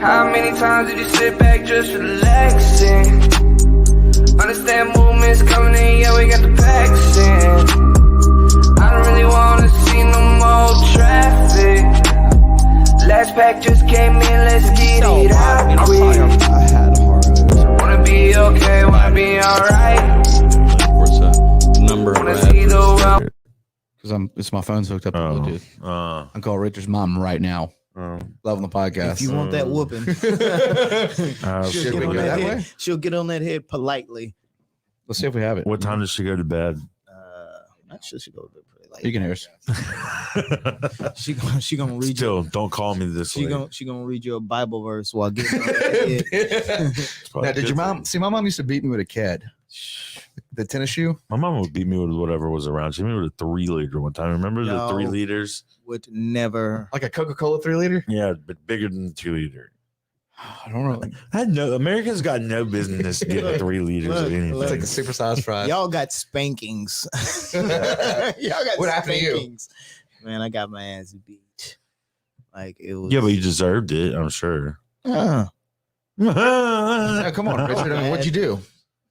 How many times did you sit back just relaxing? Understand movements coming in, yeah, we got the packs in. I don't really wanna see no more traffic. Last pack just came in, let's get it out quick. I had a heart. Wanna be okay, wanna be alright. What's that number? Wanna see the world. Because it's my phone's hooked up to Bluetooth. I'm calling Richard's mom right now. Loving the podcast. If you want that whooping, she'll get on that head politely. Let's see if we have it. What time does she go to bed? Not sure she go to bed pretty late. You can hear us. she gonna read. Still, don't call me this. She gonna read you a Bible verse while getting on that head. Now, did your mom see? My mom used to beat me with a kid. The tennis shoe. My mom would beat me with whatever was around. She beat me with a 3-liter one time. Remember the 3 liters? Would never. Like a Coca-Cola 3-liter? Yeah, but bigger than the 2-liter. I don't know. America's got no business getting 3 liters of anything. It's like the supersized fries. Y'all got spankings. Y'all got what happened to you? Man, I got my ass beat. Like it was. Yeah, but you deserved it, I'm sure. No, come on, Richard. What'd you do?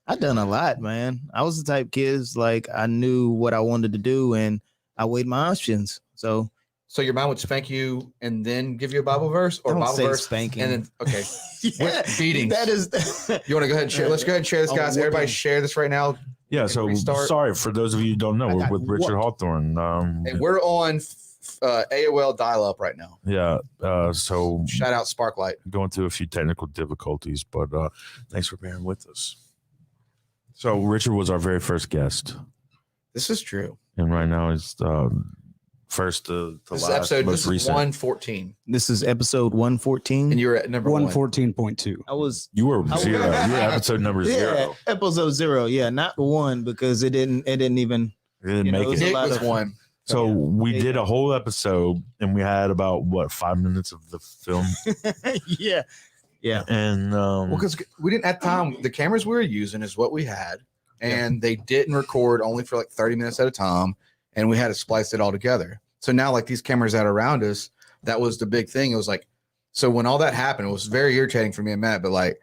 I done a lot, man. I was the type of kids like I knew what I wanted to do and I weighed my options. So your mom would spank you and then give you a Bible verse, or Bible verse spanking, and then okay, yeah, beating. That is. You want to go ahead and share? Let's go ahead and share this, guys. Everybody, share this right now. Yeah. So sorry for those of you who don't know, we're with Richard Hawthorne. And we're on AOL dial-up right now. Yeah. So shout out Sparklight. Going through a few technical difficulties, but thanks for bearing with us. So Richard was our very first guest. This is true. And right now is first to this last, episode, most this is recent. 114. This is episode 114. And you're at number 114.2. You were 0. You were episode number 0. Episode 0. Yeah, not 1 because it didn't even make it. Nick was 1. So we did a whole episode and we had about 5 minutes of the film. Yeah. Yeah. And well, because we didn't at the time, the cameras we were using is what we had, and they didn't record only for like 30 minutes at a time, and we had to splice it all together. So now, like these cameras that are around us, that was the big thing. It was like, so when all that happened, it was very irritating for me and Matt. But like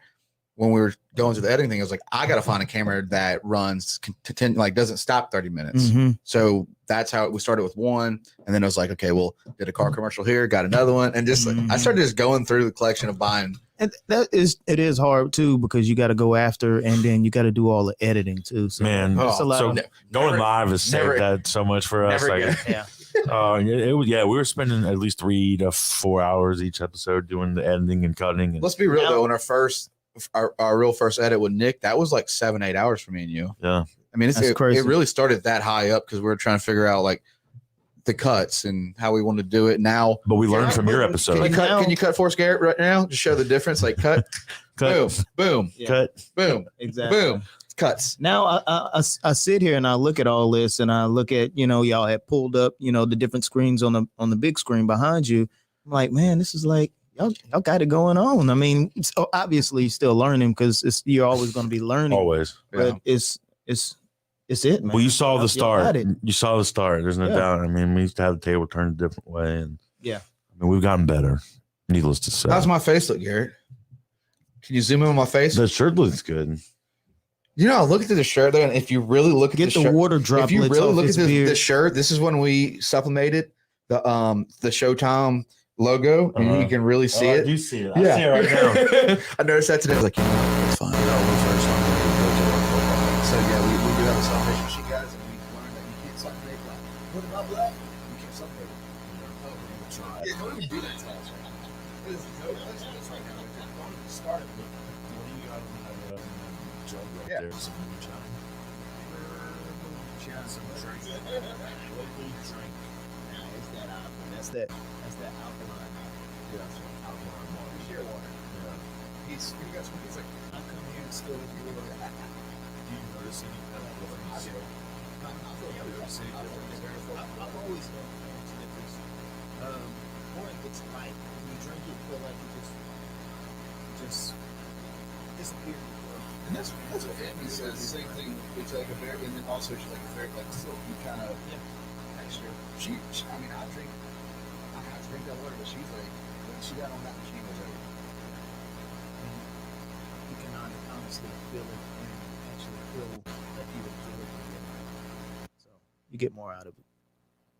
when we were going through the editing thing, I was like, I got to find a camera that runs like doesn't stop 30 minutes. Mm-hmm. So that's how we started with 1, and then it was like, okay, well, did a car commercial here, got another one, and just I started just going through the collection of buying. And it is hard too because you got to go after and then you got to do all the editing too. So man, going live has saved that so much for us. We were spending at least 3 to 4 hours each episode doing the editing and cutting. And let's be real though, in our real first edit with Nick, that was like 7-8 hours for me and you. Yeah, I mean it really started that high up because we were trying to figure out like the cuts and how we want to do it now. But we learned from your episode. Can you cut Forrest Garrett right now? Just show the difference. Like cut, boom, boom, cut, boom, exactly, boom, cuts. Now I sit here and I look at all this and I look at y'all had pulled up the different screens on the big screen behind you. I'm like, man, this is like y'all got it going on. I mean, it's obviously still learning because you're always going to be learning. Always, but it's it, man. Well, you saw the start. You saw the start. There's no doubt. I mean, we used to have the table turned a different way, and I mean, we've gotten better. Needless to say. How's my face look, Garrett? Can you zoom in on my face? The shirt looks good. I look at the shirt there, and if you really look at the shirt, water droplets. If you really look at the shirt, this is when we supplemented the Showtime logo, and you can really see it. You see it? I see it right now. I noticed that today. I was like, it's fine. So yeah, we do have a celebration sheet, guys, and we learned that you can't celebrate black. What about black? You can't celebrate it. Yeah, don't even do that to us right now. There's no place for this right now. Don't even start it. What do you got on that jug right there? Some moonshine. Some drink. Local drink. Now it's that alkaline. That's that alkaline. Yeah, that's alkaline water. Sheer water. Yeah. He's like, I'm coming here to still with you. Do you notice any kind of difference? I've always noticed difference. One, it's light. When you drink it, you feel like it just disappeared. And that's what Amy says. The same thing. It's like a very, and then also she's like a very like silky kind of texture. She I mean, I drink that water, but she's like, when she got on that machine, was like, can honestly feel it and actually feel that you enjoy it. So you get more out of it.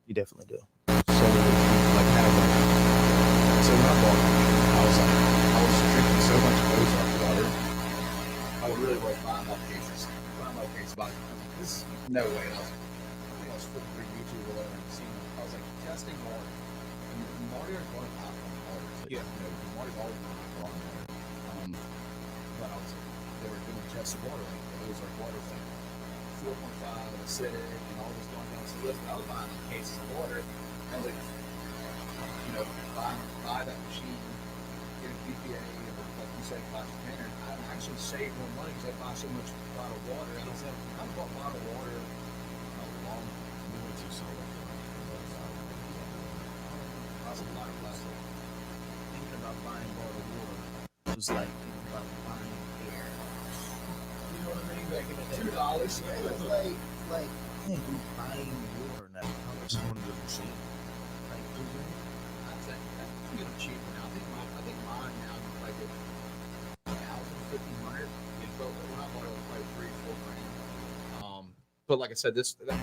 You definitely do. So like kind of like so when I bought it, I was drinking so much Ozark water. I would really like buying my cases. But this no way. I was flipping through YouTube or whatever and seeing I was like testing water. And Mario is one of the top water. Yeah, Mario's always been on water. But they were doing tests of water, like the Ozark water was like 4.5 acidic and all this going down. So listen, I was buying cases of water. I was like, buy that machine, get a PPA, or like you said, class container. I actually save more money because I buy so much bottled water. I was like, I bought bottled water a long way too so. Cost a lot of plastic. Thinking about buying bottled water was like thinking about buying air. You know what I mean? Back in the day. $2. Yeah, it was like buying water now. How much money does it seem? Like, I'm getting cheaper now. I think mine now is like $1,500. But when I bought it, it was probably $3-4 grand. But like I said, that machine I've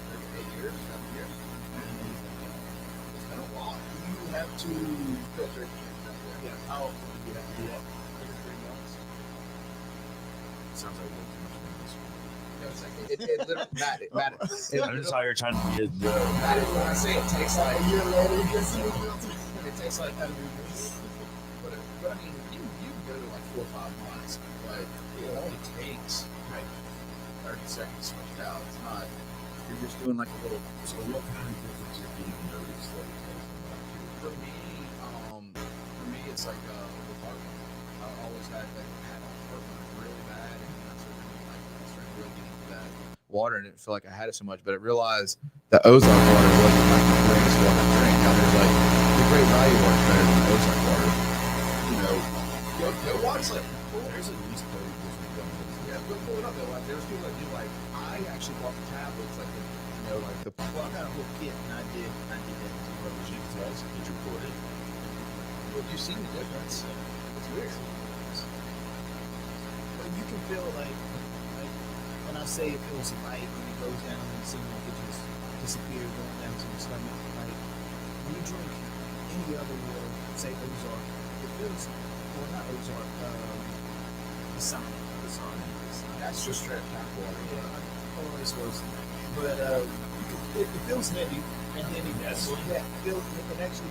been 8 years, 7 years. It's been a while. You have to Filter. yeah, how often do you have to do that? Every 3 months. Sounds like way too much money. No, it's like it literally, Matt, I'm just out here trying to get the. Matt, when I say it takes like A year later, you get some it takes like but I mean you can go to like 4 or 5 months, but it only takes like 30 seconds to switch it out. It's not you're just doing like a little. So what kind of difference are being noticed that it takes? For me, it's like the heartburn. I always had heartburn really bad, and I started really getting into that water, and I didn't feel like I had it so much. But I realized that Ozark water wasn't like the greatest water to drink. Now there's like the Great Value water is better than Ozark water. Go watch like There's at least 30 different companies. yeah, go pull it up. Though. Like there's people that do like I actually bought the tablets like the well, I got a whole kit and I did that too. Did you test? Did you put it? Well, you see the difference. It's weird. But you can feel like when I say it feels light when it goes down and it seems like it just disappears going down to your stomach. Like when you drink any other water, say Ozark, it feels well not Ozark, Sonic. That's just straight tap water. Yeah, always was. But it feels heavy, and then it actually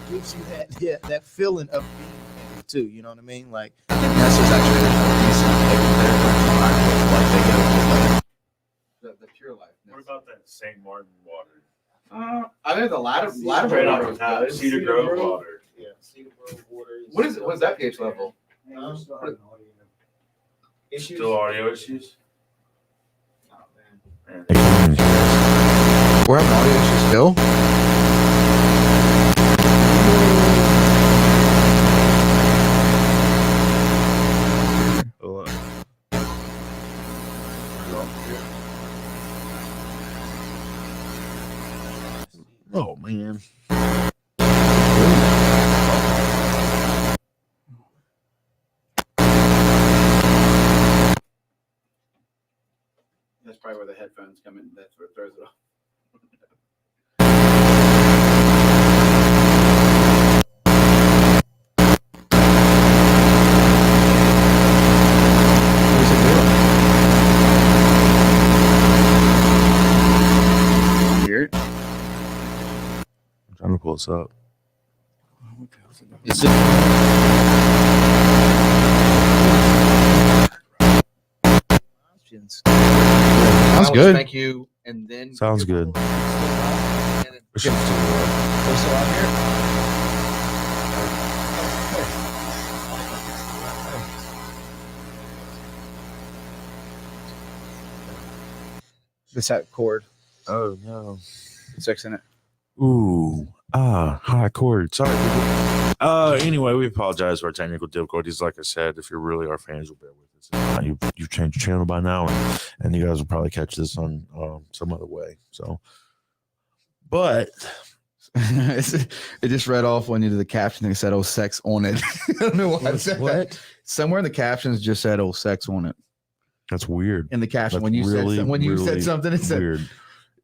gives you that feeling of being heavy too. You know what I mean? Like That's just actually like they go the Pure Life. What about that St. Martin water? I think the latter Straight water off was the top, good. Cedar Grove water. yeah, Cedar Grove water. What is it? What's that pH level? Issues? Still audio issues? Oh, man. Man. We're having audio issues still. Oh man. That's probably where the headphones come in. That's what throws it off. What's it doing? Hear it? I'm trying to pull this up. Is it? Options. Sounds good. Thank you. And then Sounds good. And then Push it to the we're still out here. This that cord. Oh no. It's fixing it. Ooh. High chord. Sorry. Anyway, we apologize for our technical difficulties. Like I said, if you're really our fans, you'll bear with us. If not, you've changed your channel by now, and you guys will probably catch this on some other way. So, but it just read off when you did the caption. They said, "Oh, sex on it." I don't know why. I said What? that. Somewhere in the captions just said, "Oh, sex on it." That's weird. In the caption, That's when you really, said you really said something, it said, weird.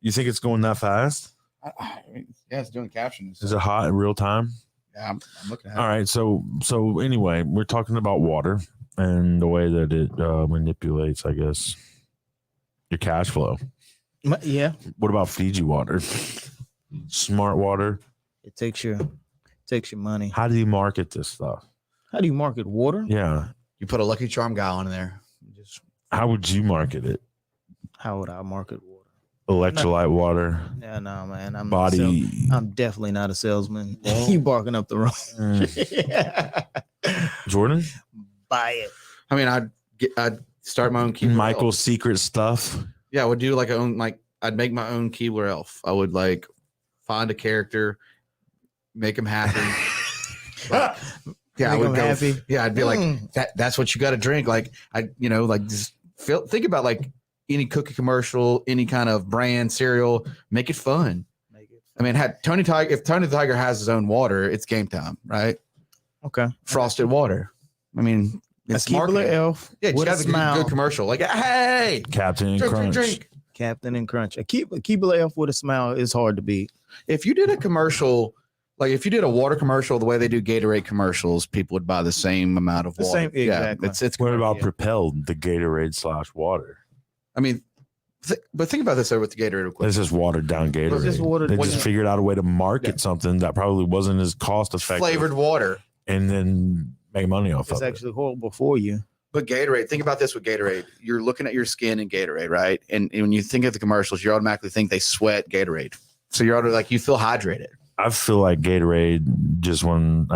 You think it's going that fast? I mean, "Yeah, it's doing the captions." Is it hot in real time? Yeah, I'm looking at All it. right. So anyway, we're talking about water and the way that it manipulates, I guess, your cash flow. Yeah, What about Fiji water? Smart water. it takes your money. How do you market this stuff? How do you market water? Yeah. You put a Lucky Charm guy on there. Just How would you market it? How would I market water? Electrolyte water. Yeah, no, man. I'm definitely not a salesman. You barking up the wrong. Jordan? Buy it. I mean, I'd start my own Keebler Michael's elf. secret stuff. Yeah, I would do I'd make my own Keebler elf. I would find a character, make him happy. Yeah, I Make would 'em go. happy. Yeah, I'd be like that's what you got to drink. Just think about any cookie commercial, any kind of brand cereal, make it fun. I mean, if Tony the Tiger has his own water, it's game time, right? Okay. Frosted water. I mean, it's a Keebler marketing. elf Yeah, with just a have a smile. good commercial. Like, hey, Captain and drink, Crunch. drink. Captain and Crunch. A Keebler elf with a smile is hard to beat. If you did a commercial, if you did a water commercial the way they do Gatorade commercials, people would buy the same amount of The water. same- exactly. Yeah, it's. What about Yeah. Propelled, the Gatorade / water? I mean, but think about this over with the Gatorade. Real quick. It's just watered down Gatorade. just watered- they when just you- figured out a way to market something that probably wasn't as cost effective, Flavored water. and then make money off It's of actually horrible for you. But Gatorade, think about this with Gatorade. You're looking at your skin in Gatorade, right? And when you think of the commercials, you automatically think they sweat Gatorade. So you're you feel hydrated. I feel like Gatorade just when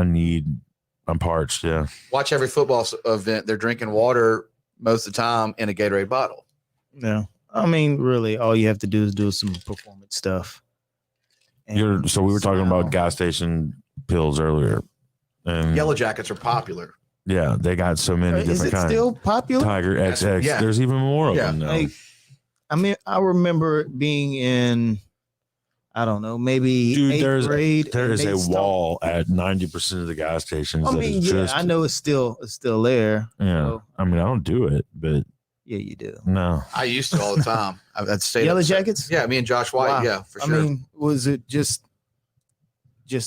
I'm parched. Yeah. Watch every football event. They're drinking water most of the time in a Gatorade bottle. No. I mean, really, all you have to do is do some performance stuff. And So we were talking smile. about gas station pills earlier. And Yellow Jackets are popular. yeah, they got so many Is different it kinds. still popular? Tiger XX. Yeah. There's even more of Yeah. them now. Like, I mean, I remember being in, I don't know, maybe Dude, 8th grade. there and is they a stopped- wall at 90% of the gas stations. I that mean, is yeah, just, I know it's still there. Yeah. So, I mean, I don't do it, but yeah, you do. no. I used to all the time. I'd stay Yellow up- Jackets? Yeah, me and Josh White. Wow. Yeah, for I sure. mean, was it just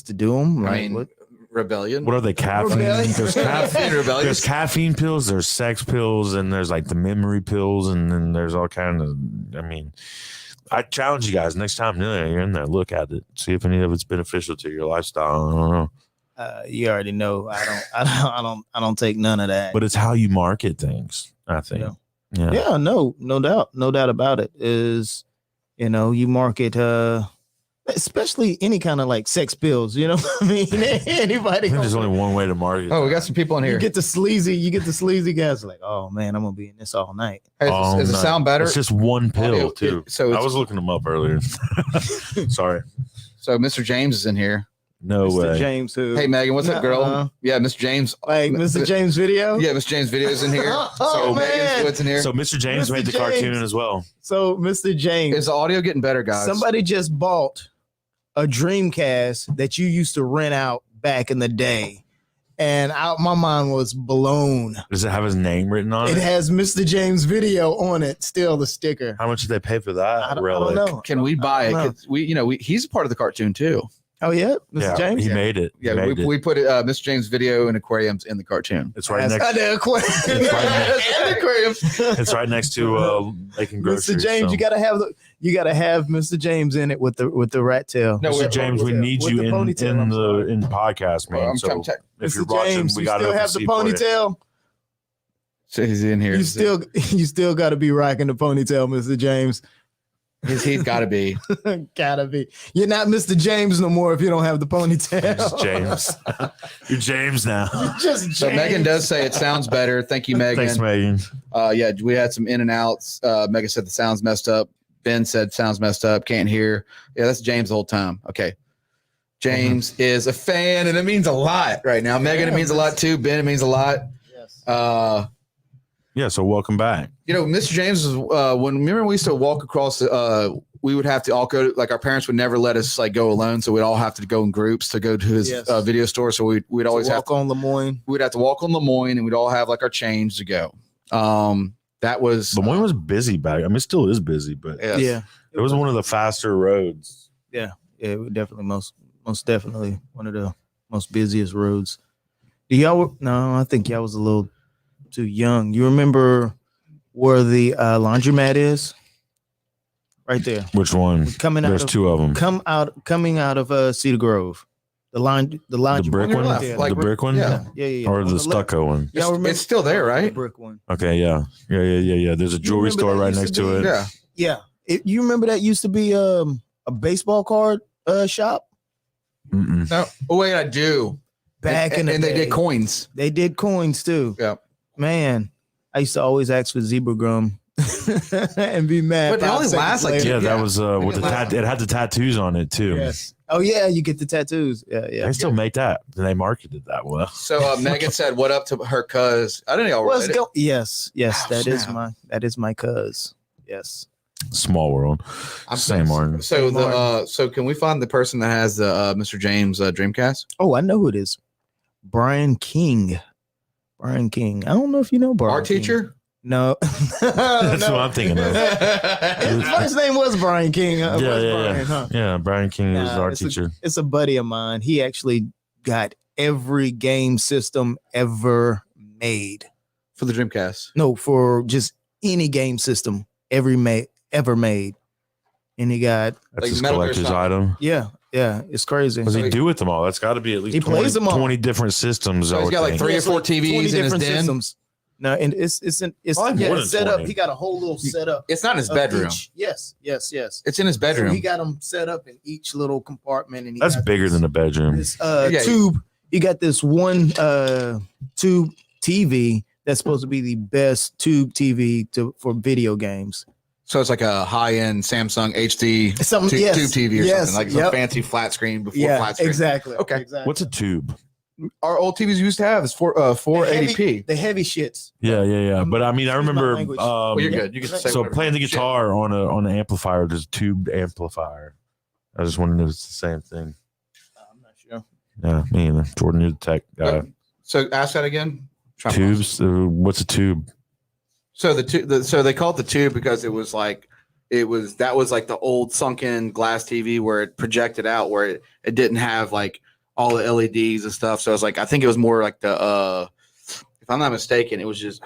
to do them? I mean, what? Rebellion. What are they? Caffeine? Rebellion. There's caffeine. Rebellion. There's caffeine pills. There's sex pills, and there's like the memory pills, and then there's all kind of. I mean, I challenge you guys next time you're in there, look at it, see if any of it's beneficial to your lifestyle. I don't know, You already know. I don't take none of that. but it's how you market things. I think. Yeah. Yeah, no doubt about it. Is you market especially any kind of like sex pills, you know what I mean? Anybody There's only one way to market. Oh, we got some people in here. you get the sleazy guys like, oh man, I'm gonna be in this all night. Hey, all does it night. sound better? It's just one pill Audio- too. so I it's- was looking them up earlier. Sorry. So Mr. James is in here. No Mr. way. James who Hey Megan, what's up, girl? Uh-uh. Yeah, Mr. James. like Mr. James video? Yeah, Mr. James video's in here. Oh, So man. Megan's what's in here. So Mr. James Mr. made the James. cartoon as well. So Mr. James, Is the audio getting better, guys? somebody just bought a Dreamcast that you used to rent out back in the day. And my mind was blown. Does it have his name written on It it? has Mr. James video on it, still the sticker. How much did they pay for that? I don't relic? know. Can we buy it? I don't know. 'Cause he's a part of the cartoon too. Oh yeah, Mr. Yeah, James. he made it. He Yeah, made it. we put Mr. James video and aquariums in the cartoon. It's right next. The aquarium. And aquariums. It's right next to making groceries. Mr. James, so. you gotta have Mr. James in it with the rat tail. No, Mr. James, we need with you the in ponytail, I'm sorry. the podcast, man. I'm so tech- if you're Mr. watching, James, we you got still to have the ponytail. So he's in here. You still got to be rocking the ponytail, Mr. James. He's got to be. Gotta be. You're not Mr. James no more if you don't have the ponytail. Just James. You're James now. Just James. So Megan does say it sounds better. Thank you, Megan. Thanks, Megan. Yeah, we had some in and outs. Megan said the sound's messed up. Ben said sounds messed up. Can't hear. Yeah, that's James the whole time. Okay. James is a fan, and it means a lot right now. Megan, it means a lot too. Ben, it means a lot. Yes. Yeah, so welcome back. You know, Mr. James is remember we used to walk across we would have to all go like our parents would never let us like go alone, so we'd all have to go in groups to go to his video store. So we'd always have to walk on Lemoyne. We'd have to walk on Lemoyne, and we'd all have like our change to go. That was Lemoyne was busy back. I mean, it still is busy, but Yeah, it was one of the faster roads. yeah, definitely most definitely one of the most busiest roads. Do y'all? No, I think y'all was a little too young. You remember where the laundromat is? Right there. Which one? Coming out There's of, two of them. Coming out of Cedar Grove. The laundry. The brick one? left, Like the brick one? yeah. Or On the left. stucco one? Y'all remember It's still there, the right? brick one. Okay, yeah. There's a jewelry remember store that right used next to to be- it. Yeah. Yeah. You remember that used to be a baseball card shop Mm-mm. No. Oh wait, I do. back in the and they day. did coins. They did coins too. Yeah. Man, I used to always ask for zebra gum and be mad. But it 5 only seconds lasts, like, later. Yeah, that Yeah. was with the it had the tattoos on it too. Yes. Oh yeah, you get the tattoos. Yeah. They still make that. They marketed that well. So Megan said, "What up to her cuz?" I didn't know. Let's go. Yes, Oh, that is my cuz. Yes. Small world. I'm Same Martin. So Martin. so can we find the person that has the Mr. James Dreamcast? Oh, I know who it is. Brian King. Brian King. I don't know if you know Brian. Our King. teacher? No. That's what I'm thinking of. His first name was Brian King. Yeah, Brian, yeah. huh? Yeah, Brian King was Nah, our it's teacher. It's a buddy of mine. He actually got every game system ever made. For the Dreamcast. No, for just any game system ever made. And he got That's like his Metal Gear collector's Solid. item. yeah, it's crazy. What does he do with them all? That's got to be at least He 20, plays them all. 20 different systems. So I he's would got like think. 3 or It's 4 like 20 TVs in his different den. systems. No, and it's Probably more than set up. 20. He got a whole little setup. It's not his of bedroom. each- Yes. It's in his So bedroom. he got them set up in each little compartment, and he That's got bigger this- than a bedroom. this Yeah. tube. He got this one tube TV that's supposed to be the best tube TV for video games. So it's like a high-end Samsung HD Something, tube, yes, tube TV or yes, something. Like yep. a fancy flat screen before Yeah, flat screen. exactly. Okay. Exactly. What's a tube? Our old TVs used to have is 480p. The heavy shits. Yeah. But I mean, I Excuse my remember. language. Well, you're good. You can say So whatever. playing the Shit. guitar on an amplifier, there's a tube amplifier. I just wondering if it's the same thing. I'm not sure. Yeah, me either. Jordan, you're the tech guy. So ask that again. Try to- Tubes. What's a tube? So so they call it the tube because that was like the old sunken glass TV where it projected out, where it didn't have like all the LEDs and stuff. So it's like, I think it was more like if I'm not mistaken, it was just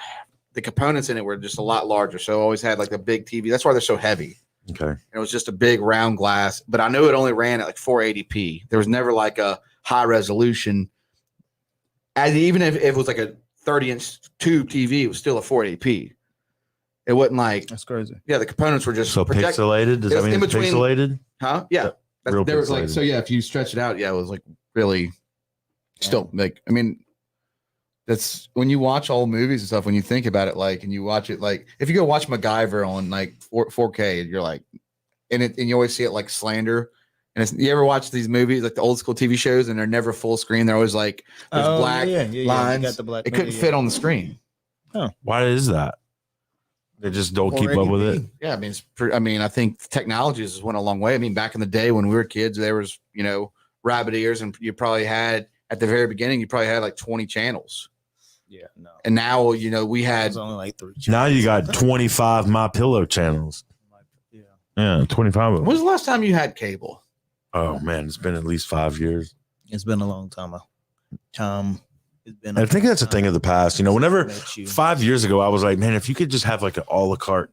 the components in it were just a lot larger. So it always had like a big TV. That's why they're so heavy. Okay. And it was just a big round glass, but I knew it only ran at like 480p. There was never like a high resolution. And even if it was like a 30-inch tube TV, it was still a 480p. It wasn't like, That's crazy. yeah, the components were just So pixelated? Does It that was mean in it's between- pixelated? huh? Yeah. Real There was like, pixelated. so yeah, if you stretch it out, yeah, it was like really still like, I mean, that's when you watch old movies and stuff, when you think about it, like, and you watch it, like, if you go watch MacGyver on like 4K, you're like, and you always see it like slander. And you ever watch these movies, like the old school TV shows, and they're never full screen. They're always like, there's black You lines. got the black. It couldn't fit on the screen. Why is that? They just don't keep up with it. Yeah, I mean, I think technology has went a long way. I mean, back in the day when we were kids, there was, rabbit ears, and you probably had at the very beginning, you probably had like 20 channels. Yeah, no. And now, we had It's only like 3. Now you got 25 My Pillow channels. Yeah. Yeah, 25 of when them. was the last time you had cable? Oh man, it's been at least 5 years. It's been a long time. It's been. I think that's a thing of the past. Whenever Met you. 5 years ago, I was like, man, if you could just have like an a la carte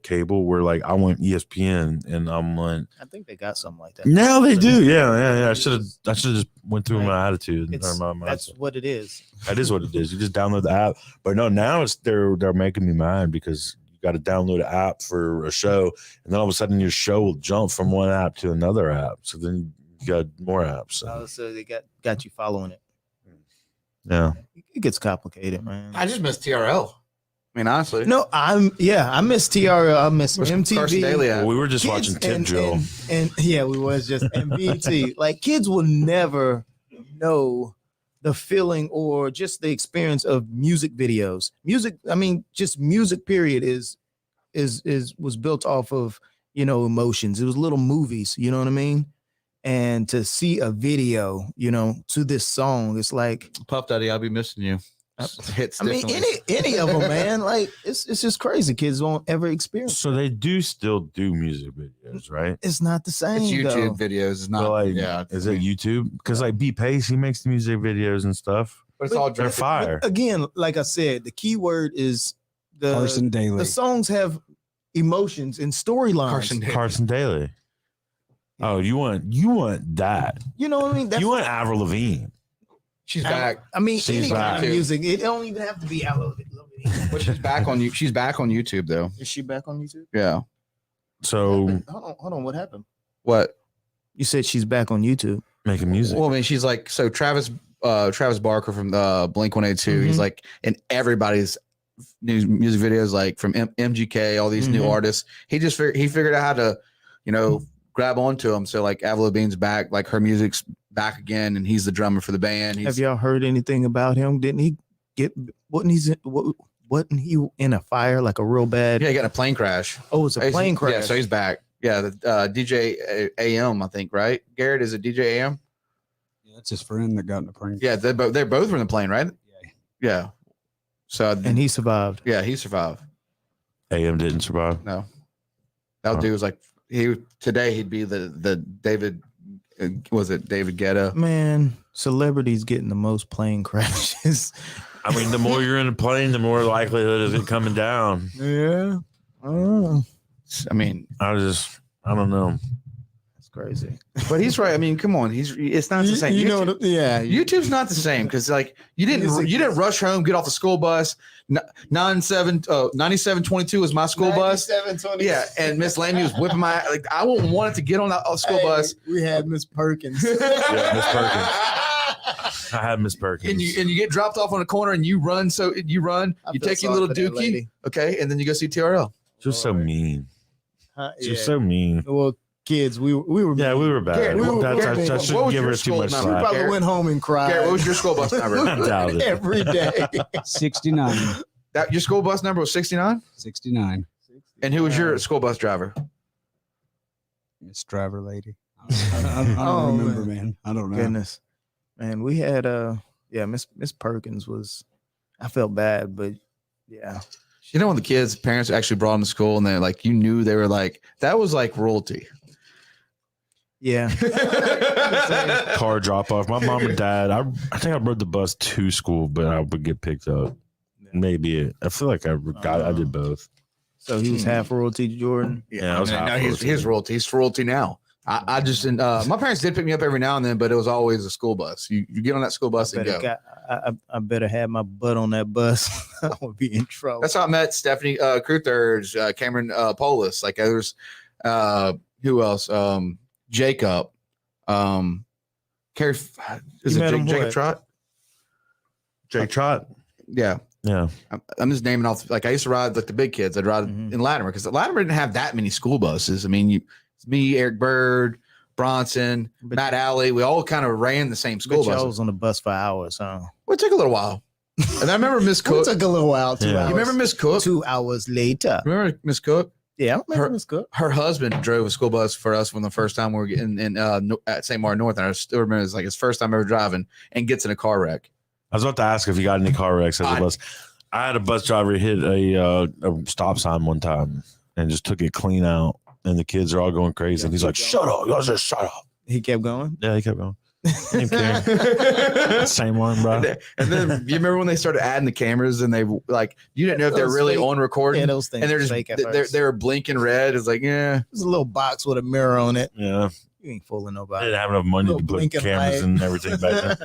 cable where like I want ESPN and I'm like, I think they got something like that. now they do. Yeah. I should have just went through my attitude. It's, or my that's mindset. what it is. That is what it is. You just download the app. But no, now they're making me mad because you got to download an app for a show, and then all of a sudden your show will jump from one app to another app. So then you got more apps. So they got you following it. Yeah. It gets complicated, man. I just miss TRL. I mean, honestly. No, I miss TRL. I miss Where's Carson MTV. Daly at? Well, we were just Kids watching Tip Drill. and yeah, we was just and BT. Like kids will never know the feeling or just the experience of music videos. Music, I mean, just music period was built off of, you know, emotions. It was little movies, you know what I mean? And to see a video, you know, to this song, it's like, Puff Daddy, I'll be missing you. Hits. I mean, any of them, man. Like it's just crazy. Kids won't ever experience. So they do still do music videos, right? It's not the same. It's YouTube though. videos. It's not. But like, yeah. is it YouTube? Because like B Pace, he makes the music videos and stuff. But it's all They're dressed. fire. Again, like I said, the key word is Carson Daly. the songs have emotions and storylines. Carson Daly. Oh, you want that? You know what I mean? That's, You want Avril Lavigne? She's back. I mean, She's any back. kind of music. It don't even have to be Aloe. But she's back on you. She's back on YouTube though. Is she back on YouTube? Yeah. So Hold on. What happened? What? You said she's back on YouTube. making music. Well, I mean, she's like so. Travis Barker from the Blink 182. He's Mhm. like in everybody's new music videos, like from MGK, all these new Mhm. artists. He figured out how to, you know, grab onto them. So like Avril Lavigne's back, like her music's back again, and he's the drummer for the band. Have y'all heard anything about him? Didn't he wasn't he in a fire, like a real bad? Yeah, he got in a plane crash. Oh, it's a plane crash. Yeah, so he's back. Yeah, the DJ AM, I think, right? Garrett, is it DJ AM? Yeah, that's his friend that got in the prank. Yeah, they're both in the plane, right? Yeah. Yeah. So And he survived. yeah, he survived. AM didn't survive. No, that dude was like he'd be the David. Was it David Guetta? Man, celebrities getting the most plane crashes. I mean, the more you're in a plane, the more likelihood of it coming down. Yeah. Oh, I mean, I don't know. that's crazy. but he's right. I mean, come on, it's not the same. You know, YouTube- yeah. YouTube's not the same because like you didn't rush home, get off the school bus. 9722 was my school bus. 9720. Yeah, and Miss Lamy was whipping my like. I wouldn't want it to get on that school bus. We had Miss Perkins. Yeah, Miss Perkins. I had Miss Perkins. And you get dropped off on a corner and you run. So you run. I You feel take your sorry little for that dookie, lady. okay, and then you go see TRL. Just so mean. Huh? Just so mean. Well, kids, we were. Yeah, we were bad. Garrett, we were- I what shouldn't was give your her too school much number? We slack. probably Garrett- went home and cried. Garrett, what was your school bus number? I doubt it. every day? 69. That your school bus number was 69. 69. And who was your school bus driver? Miss Driver Lady. I don't Oh, remember, man. I don't know. Goodness, man, we had Miss Perkins was. I felt bad, but yeah, You know when the kids' parents actually brought them to school and they're like, you knew they were like that was like royalty. yeah. Car drop off. My mom and dad. I think I rode the bus to school, but I would get picked up. Maybe I feel like I did both. So he was half royalty, Jordan. Yeah, I was no, half he's royalty. royalty. He's royalty now. I just didn't. My parents did pick me up every now and then, but it was always a school bus. You get on that school bus and go. I better have my butt on that bus. I would be in trouble. That's how I met Stephanie Crutherge, Cameron Polis. Like there's who else? Jacob. Carrie. Is You it met him Jacob what? Trot? Jake Trot. Yeah. Yeah. I'm just naming off. Like I used to ride like the big kids. I'd ride Mhm. in Latimer because Latimer didn't have that many school buses. I mean, it's me, Eric Bird, Bronson, But- Matt Alley. We all kind of ran the same school But y'all bus. was on the bus for hours, huh? Well, it took a little while. And I remember Miss It Cook. took a little while. 2 Yeah. hours. You remember Miss Cook? 2 hours later? Remember Miss Cook? Yeah, I remember Her- Miss Cook. Her husband drove a school bus for us when the first time we were in at St. Martin North, and I still remember it's like his first time ever driving, and gets in a car wreck. I was about to ask if you got any car wrecks as a I- bus. I had a bus driver hit a stop sign one time and just took it clean out, and the kids are all going crazy. And he's like, "Shut up! Y'all just shut up!" He kept going. Yeah, he kept going. Didn't care. Same one, bro. And then you remember when they started adding the cameras, and they like you didn't know if they're Those really fake- on recording, Yeah, those things. and they're were just fake at they're blinking red. It's like yeah. There's a little box with a mirror on it. Yeah, You ain't fooling I nobody. didn't have enough money to Little put blinking cameras light. and everything back then.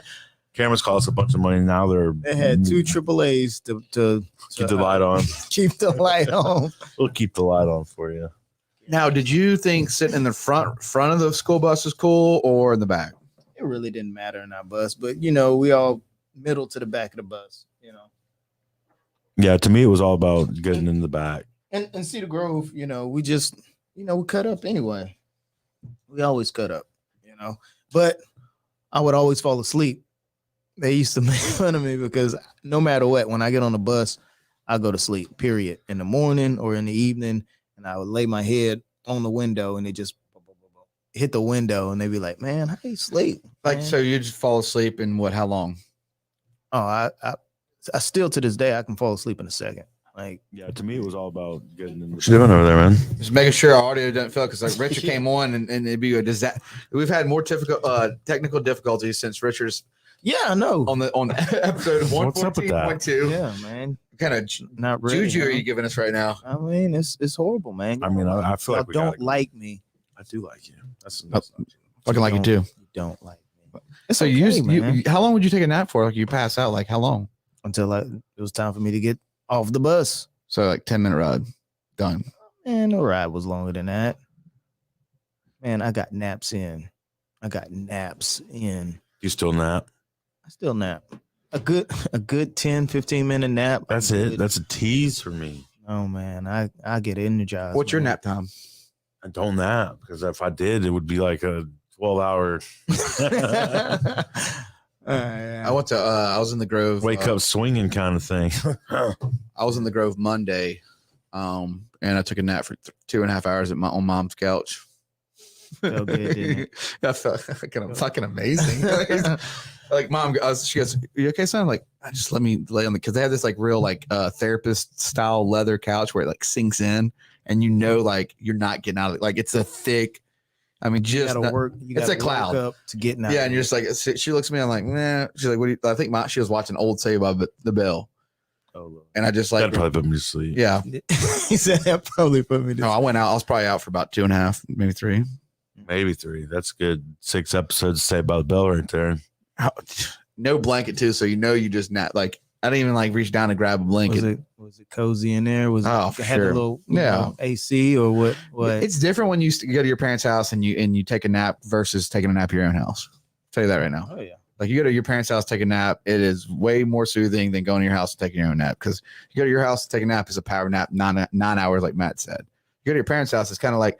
Cameras cost a bunch of money. Now they're They had 2 AAAs to keep the light on. keep the light on. We'll keep the light on for you. Now, did you think sitting in the front of the school bus is cool or in the back? It really didn't matter in our bus, but you know, we all middle to the back of the bus, you know. Yeah, to me, it was all about getting in the back. And Cedar Grove, you know, we just, you know, we cut up anyway. We always cut up, you know. But I would always fall asleep They used to make fun of me because no matter what, when I get on the bus, I go to sleep, period. In the morning or in the evening, and I would lay my head on the window and it just hit the window and they'd be like, man, how do you sleep? Like, man?" so you just fall asleep in what? How long? Oh, I still to this day I can fall asleep in a second. Like, Yeah, to me, it was all about getting in. What you doing over there, man? Just making sure our audio doesn't fail because like Richard came on and it'd be a disaster. We've had more technical difficulties since Richard's yeah, I know. on the episode of What's up with that? 114.2. Yeah, man. What kind of Not really. juju are man. you giving us right now? I mean, it's horrible, man. I mean, I feel Y'all like we don't gotta go. like me. I do like you. That's Fucking like you too. You don't like me. It's So okay, you man. how long would you take a nap for? Like you pass out? Like how long? Until it was time for me to get off the bus. So like 10-minute ride, done. Man, the ride was longer than that. Man, I got naps in. You still nap? I still nap. A good 10, 15-minute nap. That's I'm it. good. That's a tease for me. Oh man, I get energized. What's your man. nap time? I don't nap because if I did, it would be like a 12-hour I went to I was in the Grove. wake up swinging kind of thing. I was in the Grove Monday, and I took a nap for 2.5 hours at my own mom's couch. Felt good, didn't it? That felt fucking amazing. Like mom, she goes, "You okay, son?" I'm like, just let me lay on the because they have this like real like therapist style leather couch where it like sinks in, and you know like you're not getting out of it. Like it's a thick. I mean, You just gotta not- work. You it's gotta a cloud. work up to get out. yeah, and you're just like she looks at me. I'm like, nah. She's like, "What do you?" I think she was watching Old Saved by the Bell, Oh, Lord. and I just like, That'd probably put me to sleep. yeah. He said that probably put me to No, I went out. I was probably out for about 2.5, maybe 3. Maybe 3. That's good. 6 episodes to say about the bell right there. No blanket too, so you know you just not like. I didn't even like reach down to grab a blanket. Was it cozy in there? Was Oh, it for had sure. a little Yeah. AC or what? It's different when you go to your parents' house and you take a nap versus taking a nap at your own house. I'll tell you that right now. Oh yeah. Like you go to your parents' house, take a nap. It is way more soothing than going to your house and taking your own nap. Because you go to your house, take a nap is a power nap, 9 hours, like Matt said. You go to your parents' house, it's kind of like,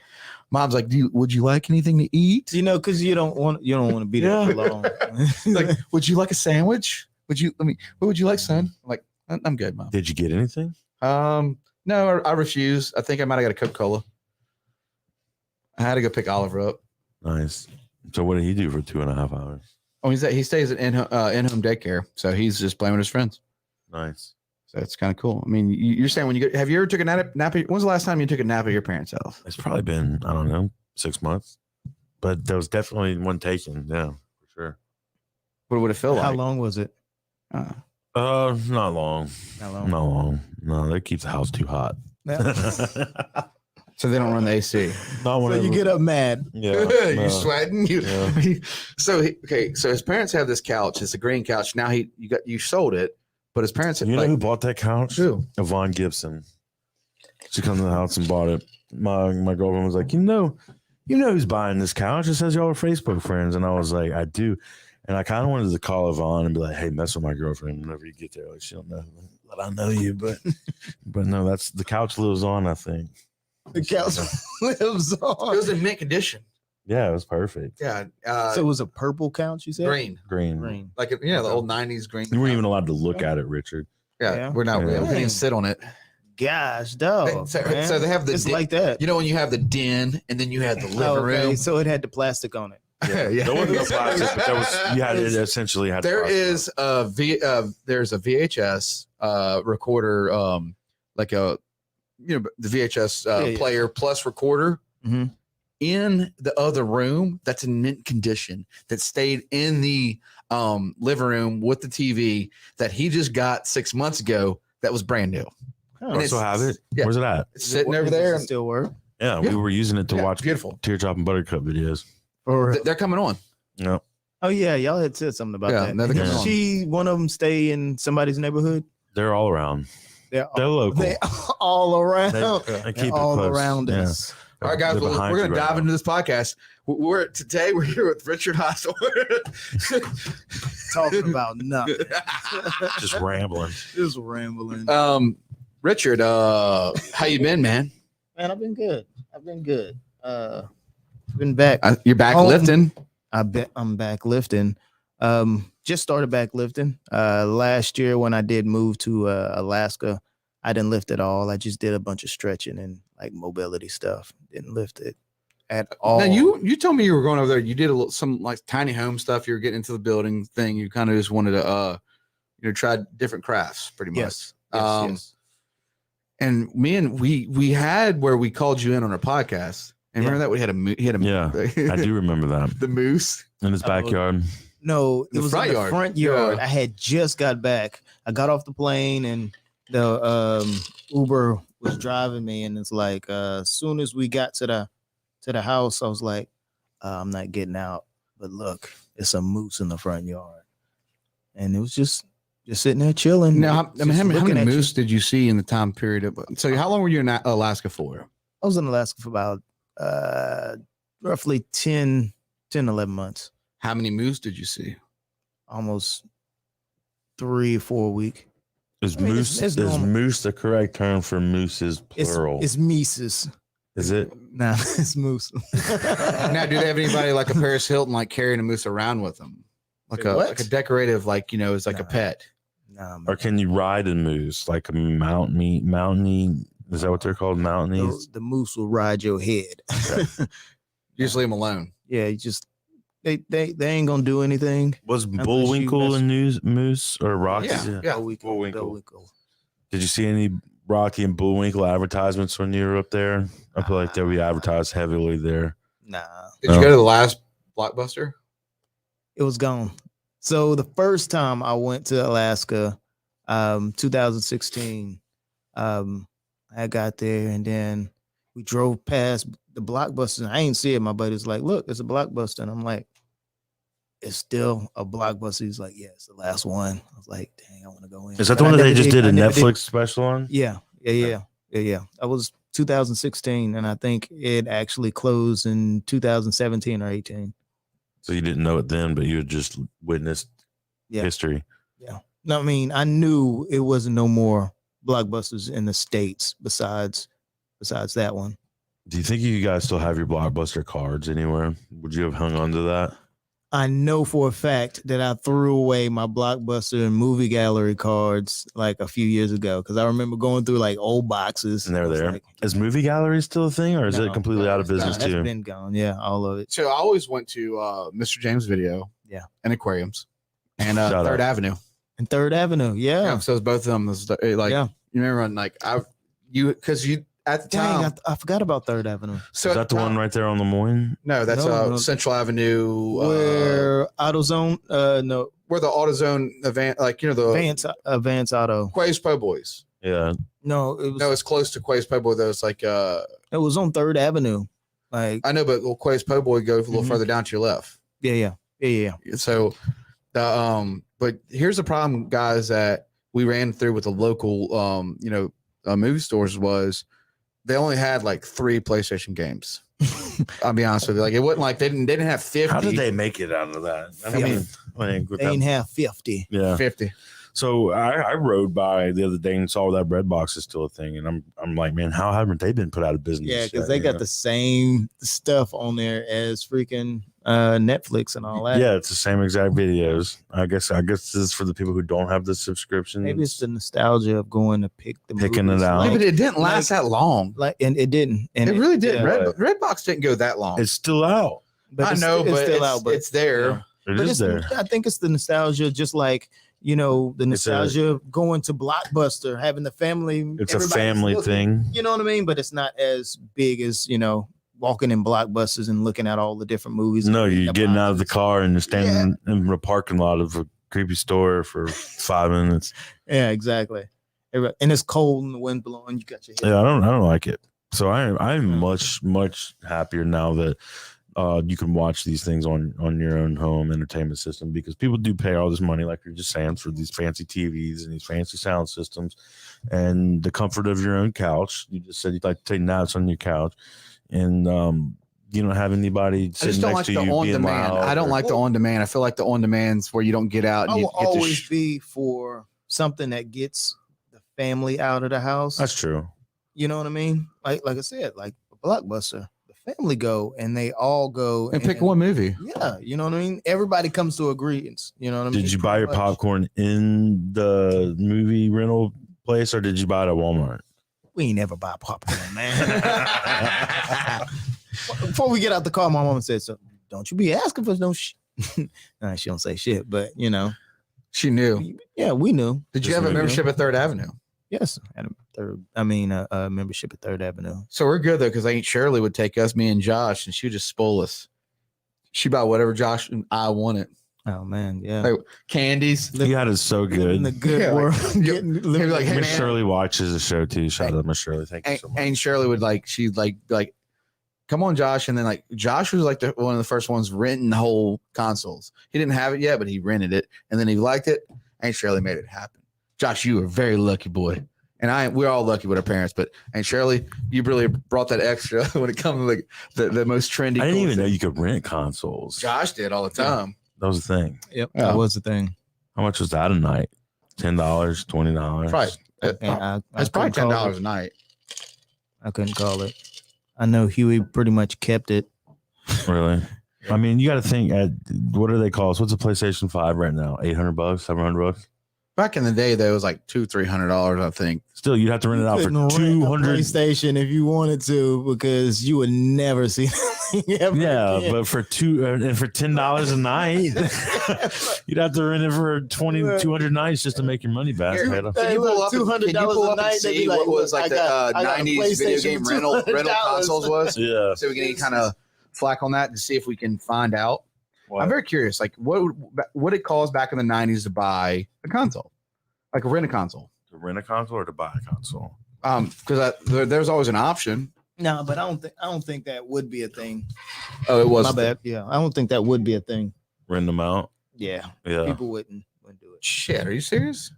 mom's like, would you like anything to eat? You know, because you don't want to be there for long. Like, would you like a sandwich? What would you like, son? I'm like, I'm good, mom. Did you get anything? No, I refuse. I think I might have got a Coca-Cola. I had to go pick Oliver up. Nice. So what did he do for 2.5 hours? Oh, he stays at in-home daycare, so he's just playing with his friends. Nice. So it's kind of cool. I mean, you're saying when you have you ever took a nap? When's the last time you took a nap at your parents' house? It's probably been, I don't know, 6 months. But there was definitely one taken. Yeah, for sure. What would it feel like? How long was it? Not long. How long? Not long. No, that keeps the house too hot. So they don't run the AC. Not So whenever. you get up mad. Yeah. You're no. sweating. Yeah. So his parents have this couch. It's a green couch. Now you sold it, but his parents You know who bought that couch? Who? Yvonne Gibson. She come to the house and bought it. My girlfriend was like, you know who's buying this couch? It says y'all are Facebook friends. And I was like, I do. And I kind of wanted to call Yvonne and be like, hey, mess with my girlfriend whenever you get there. Like, she don't know that I know you, but no, that's the couch lives on, I think. The couch lives It on. was in mint condition. Yeah, it was perfect. Yeah. So it was a purple couch, you said? Green. Green. Like the old 90s green. You weren't even allowed to look at it, Richard. Yeah, Yeah. we're not. Yeah. We can't even sit on it. Gosh, dog. So man. they have the It's den- like that. You know when you have the den and then you had the living Oh, okay. room. So it had the plastic on it. Yeah. There wasn't no plastic, but it essentially had There plastic. is there's a VHS recorder, like a the VHS Yeah. player plus recorder Mhm. in the other room that's in mint condition that stayed in the living room with the TV that he just got 6 months ago that was brand new. Oh, And I still have it. yeah. Where's it at? It's sitting over Does there. it still work? Yeah, Yeah. we were using it to Yeah, watch beautiful. Teardrop and Buttercup videos. Or They're coming on. Yeah. oh yeah, y'all had said something about Yeah, that. no, they're coming Did on. she one of them stay in somebody's neighborhood? They're all around. They're They're local. They all around. They They're keep it all close. around Yeah. us. All right, guys, They're we're behind going you to right dive now. into this podcast. We're here with Richard Hawthorne. Talking about nothing. Just rambling. Just rambling. Richard, how you been, man? Man, I've been good. Been back. You're back Home. lifting. I'm back lifting. just started back lifting. Last year when I did move to Alaska, I didn't lift at all. I just did a bunch of stretching and like mobility stuff. Didn't lift it at all. Now you told me you were going over there. You did some like tiny home stuff. You were getting into the building thing. You kind of just wanted to try different crafts pretty much. Yes. Yes. And we had where we called you in on our podcast. And remember that we had I do remember that. the moose In his backyard. No, it The was front in the yard. front yard. Yeah. I had just got back. I got off the plane and the Uber was driving me, and it's like as soon as we got to the house, I was like, I'm not getting out. But look, it's a moose in the front yard. And it was just sitting there chilling. Now, how many moose You. did you see in the time period? So how long were you in Alaska for? I was in Alaska for about roughly 10, 11 months. How many moose did you see? Almost 3 or 4 weeks. Is I mean, moose it's is normal. moose the correct term for mooses plural? It's Mises. Is it? Nah, it's moose. Now, do they have anybody like a Paris Hilton like carrying a moose around with them? Like What? a decorative, like it's like a Nah. pet. Nah, man. Or can you ride a moose like a mountain? Is that what they're called? Mountainies? The moose will ride your head. You just leave them alone. Yeah, you just they ain't gonna do anything. Was Unless Bullwinkle you a moose or Rocky? Yeah. Bullwinkle. Bullwinkle. Did you see any Rocky and Bullwinkle advertisements when you were up there? I feel like they'll be advertised heavily there. Nah, Did you go to the last Blockbuster? it was gone. So the first time I went to Alaska, 2016, I got there and then we drove past the Blockbuster. And I ain't see it. My buddy's like, "Look, it's a Blockbuster," and I'm like, "It's still a Blockbuster." He's like, "Yeah, it's the last one." I was like, "Dang, I want to go in." Is that But the I one that they never just did I a never Netflix special on? Yeah. That was 2016, and I think it actually closed in 2017 or 18. So you didn't know it then, but you had just witnessed Yeah. history. No, I mean, I knew it wasn't no more Blockbusters in the States besides that one. Do you think you guys still have your Blockbuster cards anywhere? Would you have hung on to that? I know for a fact that I threw away my Blockbuster and movie gallery cards like a few years ago because I remember going through like old boxes. And they're I was there. like, Is movie gallery still a thing, or is No, it completely out of it's business done. that's too? been gone. Yeah, all of it. So I always went to Mr. James Video. Yeah. And aquariums. And Shout Third out. Avenue. And Third Avenue, Yeah. yeah. So it's both of them. Like Yeah. you remember when like because you at the Dang, time. I forgot about Third Avenue. So Is at that the time- one right there on the Moine? No, that's No. Central Avenue. Where AutoZone, no, Where the AutoZone event, like the Vance Auto. Quay's Po Boys. Yeah. No, it was No, it's close to Quay's Po Boy. Though it's like it was on Third Avenue. Like, I know, but Quay's Po Boy goes a little Mhm. further down to your left. yeah. So but here's the problem, guys, that we ran through with the local movie stores was they only had like 3 PlayStation games. I'll be honest with you. Like it wasn't like they didn't have 50. How did they make it out of that? I mean, with They that- ain't have 50. yeah. 50. So I rode by the other day and saw that bread box is still a thing, and I'm like, man, how haven't they been put out of business? Yeah, because yet, they you got know? the same stuff on there as freaking Netflix and all that. Yeah, it's the same exact videos. I guess this is for the people who don't have the subscription. Maybe it's the nostalgia of going to pick the Picking it movies. out. Yeah, but it didn't like- last that long. Like, and it didn't. And It really didn't. yeah. Redbox didn't go that long. It's still out. But I it's- know, but still out, but it's there. yeah. It But is there. I think it's the nostalgia, just like the nostalgia of going to Blockbuster, having the family. It's a everybody's family looking, thing. You know what I mean? But it's not as big as walking in Blockbusters and looking at all the different movies. No, and you're getting out of the boxes. car and you're standing in the parking lot of a creepy store for 5 minutes. Yeah, exactly. And it's cold and the wind blowing. You got your head. Yeah, I don't like it. So I'm much happier now that you can watch these things on your own home entertainment system, because people do pay all this money, like you're just saying, for these fancy TVs and these fancy sound systems and the comfort of your own couch. You just said you'd like to take naps on your couch, and you don't have anybody I just sitting don't next like to the you on being demand. loud. I don't like the on demand. I feel like the on demands where you don't get out. I And you will get to always be for something that gets the family out of the house. That's true. You know what I mean? Like I said, like a Blockbuster. The family go, and they all go And pick one movie. Yeah, you know what I mean. Everybody comes to agreements. You know what I mean. Did you buy your Pretty much. popcorn in the movie rental place, or did you buy it at Walmart? We ain't never buy popcorn, man. Before we get out the car, my mom said, "So don't you be asking for no shit." Nah, she don't say shit, but you know, She knew. yeah, we knew. Did you Just have a knew. membership at Third Avenue? Yes, I had a membership at Third Avenue. So we're good though, because Aunt Shirley would take us, me and Josh, and she would just spoil us. She bought whatever Josh and I wanted. Oh man, yeah. Like candies. You had it so In the good. good Yeah, like, world. he'd be like, hey, Miss man. Shirley watches the show too. Shout out, Miss Shirley. Thank you so much. Aunt Shirley would like, she'd like, come on, Josh. And then like Josh was like one of the first ones renting the whole consoles. He didn't have it yet, but he rented it. And then he liked it. Aunt Shirley made it happen. Josh, you were a very lucky boy. And we're all lucky with our parents, but Aunt Shirley, you really brought that extra when it comes to like the most trendy. I didn't cool even know thing. you could rent consoles. Josh did all the time. That was the thing. Yep, Yeah. that was the thing. How much was that a night? $10, $20. Right. And It's probably couldn't call $10 it. a night. I couldn't call it. I know Huey pretty much kept it. Really? I mean, you got to think at what do they cost? What's a PlayStation 5 right now? $800, $700? Back in the day, though, it was like $200-$300, I think. Still, you'd have to rent it out for Couldn't rent a 200. PlayStation if you wanted to, because you would never see ever Yeah, again. but for $10 a night, you'd have to rent it for 200 nights just to make your money back. Here, man. Can you pull up $200 can you pull a up and night, they'd be see like, what was "Look, like I got the a 90s video PlayStation game for rental $200." consoles was? Yeah. So we can get any kind of flack on that to see if we can find out. I'm very curious, like what it cost back in the 90s to buy a console, like rent a console. To rent a console or to buy a console? Because there's always an option. No, but I don't think that would be a thing. Oh, it was My bad. Yeah, I don't think that would be a thing. Rent them out? Yeah, Yeah. people wouldn't do it. Shit, are you serious?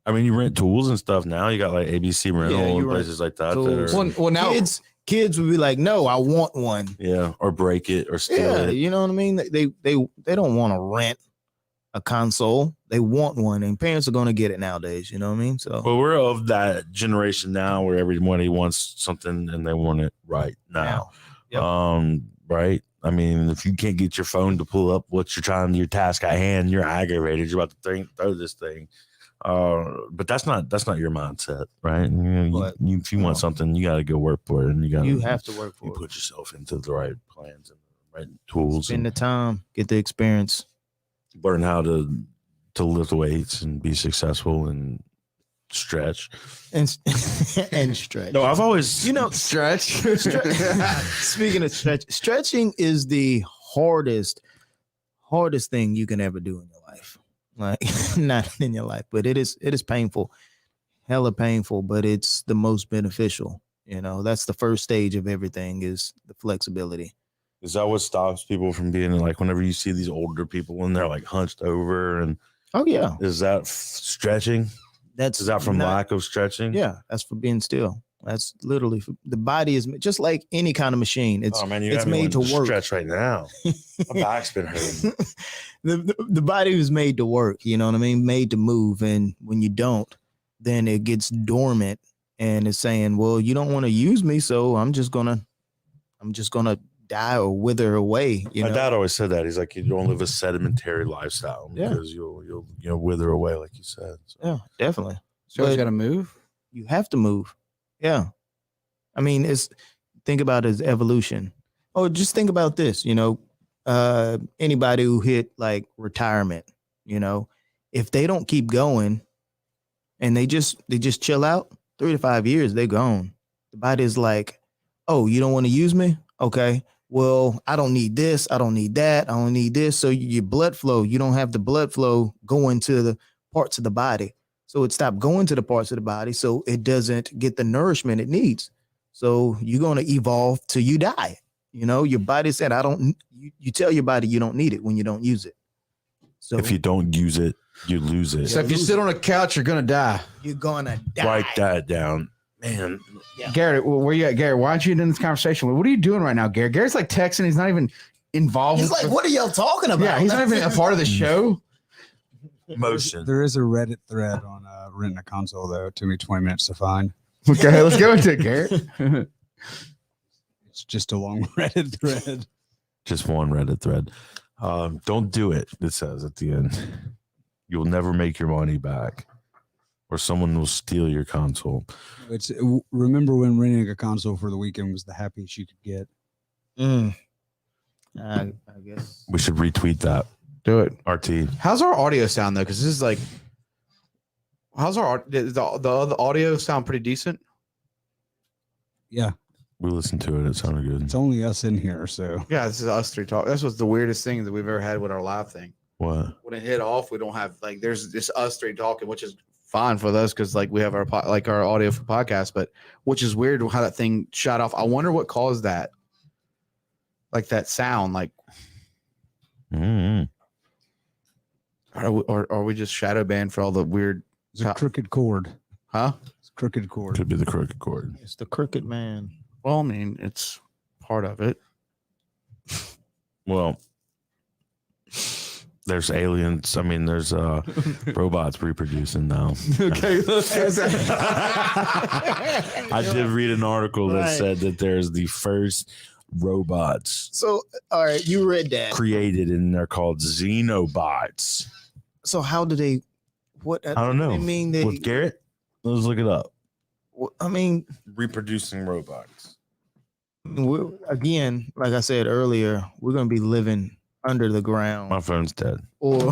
I mean, you rent tools and stuff now. You got like ABC rental you and rent places like that. tools. That are, Well, now Kids would be like, "No, I want one." yeah, or break it or steal Yeah, it. you know what I mean. They don't want to rent a console. They want one, and parents are going to get it nowadays. You know what I mean? So Well, we're of that generation now where everybody wants something and they want it right now. Yep. Right. I mean, if you can't get your phone to pull up what you're trying, your task at hand, you're aggravated. You're about to throw this thing. But that's not your mindset, right? You know, But- if you want something, you got to go work for it, and you have to work you for it. put yourself into the right plans and the right tools, Spend and the time, get the experience. learn how to lift weights and be successful and stretch. And stretch. No, I've always, You know, stretch. speaking of stretching is the hardest thing you can ever do in your life. Like not in your life, but it is painful, hella painful, but it's the most beneficial. You know, that's the first stage of everything is the flexibility. is that what stops people from being like, whenever you see these older people and they're like hunched over, and Oh yeah, is that stretching? that's Is that from not- lack of stretching? Yeah, that's for being still. That's literally the body is just like any kind of machine. It's Oh man, you it's got me made to wanting work. stretch right now. My back's been hurting. the body was made to work, you know what I mean? Made to move. And when you don't, then it gets dormant and it's saying, well, you don't want to use me, so I'm just gonna die or wither away. You My know? dad always said that. He's like, you don't live a sedimentary lifestyle Yeah. because you'll wither away, like you said. So, Yeah, definitely. So you But- got to move. You have to move. Yeah. I mean, think about it as evolution. Oh, just think about this, you know, anybody who hit like retirement, you know, if they don't keep going and they just chill out, 3 to 5 years, they're gone. The body's like, oh, you don't want to use me? Okay. Well, I don't need this. I don't need that. I don't need this. So your blood flow, you don't have the blood flow going to the parts of the body. So it stopped going to the parts of the body. So it doesn't get the nourishment it needs. So you're going to evolve till you die. You know, your body said, you tell your body you don't need it when you don't use it. So if you don't use it, you lose it. So if you sit on a couch, you're gonna die. you're going to die. Write that down, man. Garrett, where you at, Garrett? Why aren't you in this conversation? What are you doing right now, Garrett? Garrett's like texting. He's not even involved. He's like, with- what are y'all talking about? Yeah, he's not even a part of the show. Motion. There is a Reddit thread on renting a console, though. It took me 20 minutes to find. Okay, let's go into it, Garrett. It's just a long Reddit thread. Just one Reddit thread. Don't do it. It says at the end, you'll never make your money back, or someone will steal your console. It's remember when renting a console for the weekend was the happiest you could get. I guess We should retweet that. Do it. RT. How's our audio sound though? Because this is like, how's the audio sound pretty decent? Yeah, We listened to it. It sounded good. it's only us in here, so Yeah, this is us three talk. This was the weirdest thing that we've ever had with our live thing. What? When it hit off, we don't have like there's just us three talking, which is fine for us because like we have our our audio for podcast, but which is weird how that thing shot off. I wonder what caused that, like that sound. Like, Mm-hmm. are we just shadow banned for all the weird? it's a crooked cord. Huh? It's a crooked cord. Could be the crooked cord. it's the crooked man. Well, I mean, it's part of it. Well, there's aliens. I mean, there's robots reproducing now. Okay. I did read an article that Right. said that there's the first robots So, all right, you read that. created, and they're called Xenobots. So, how do they? What I don't know. I mean, they. With Garrett, let's look it up. I mean, Reproducing robots. again, like I said earlier, we're gonna be living under the ground, My phone's dead. or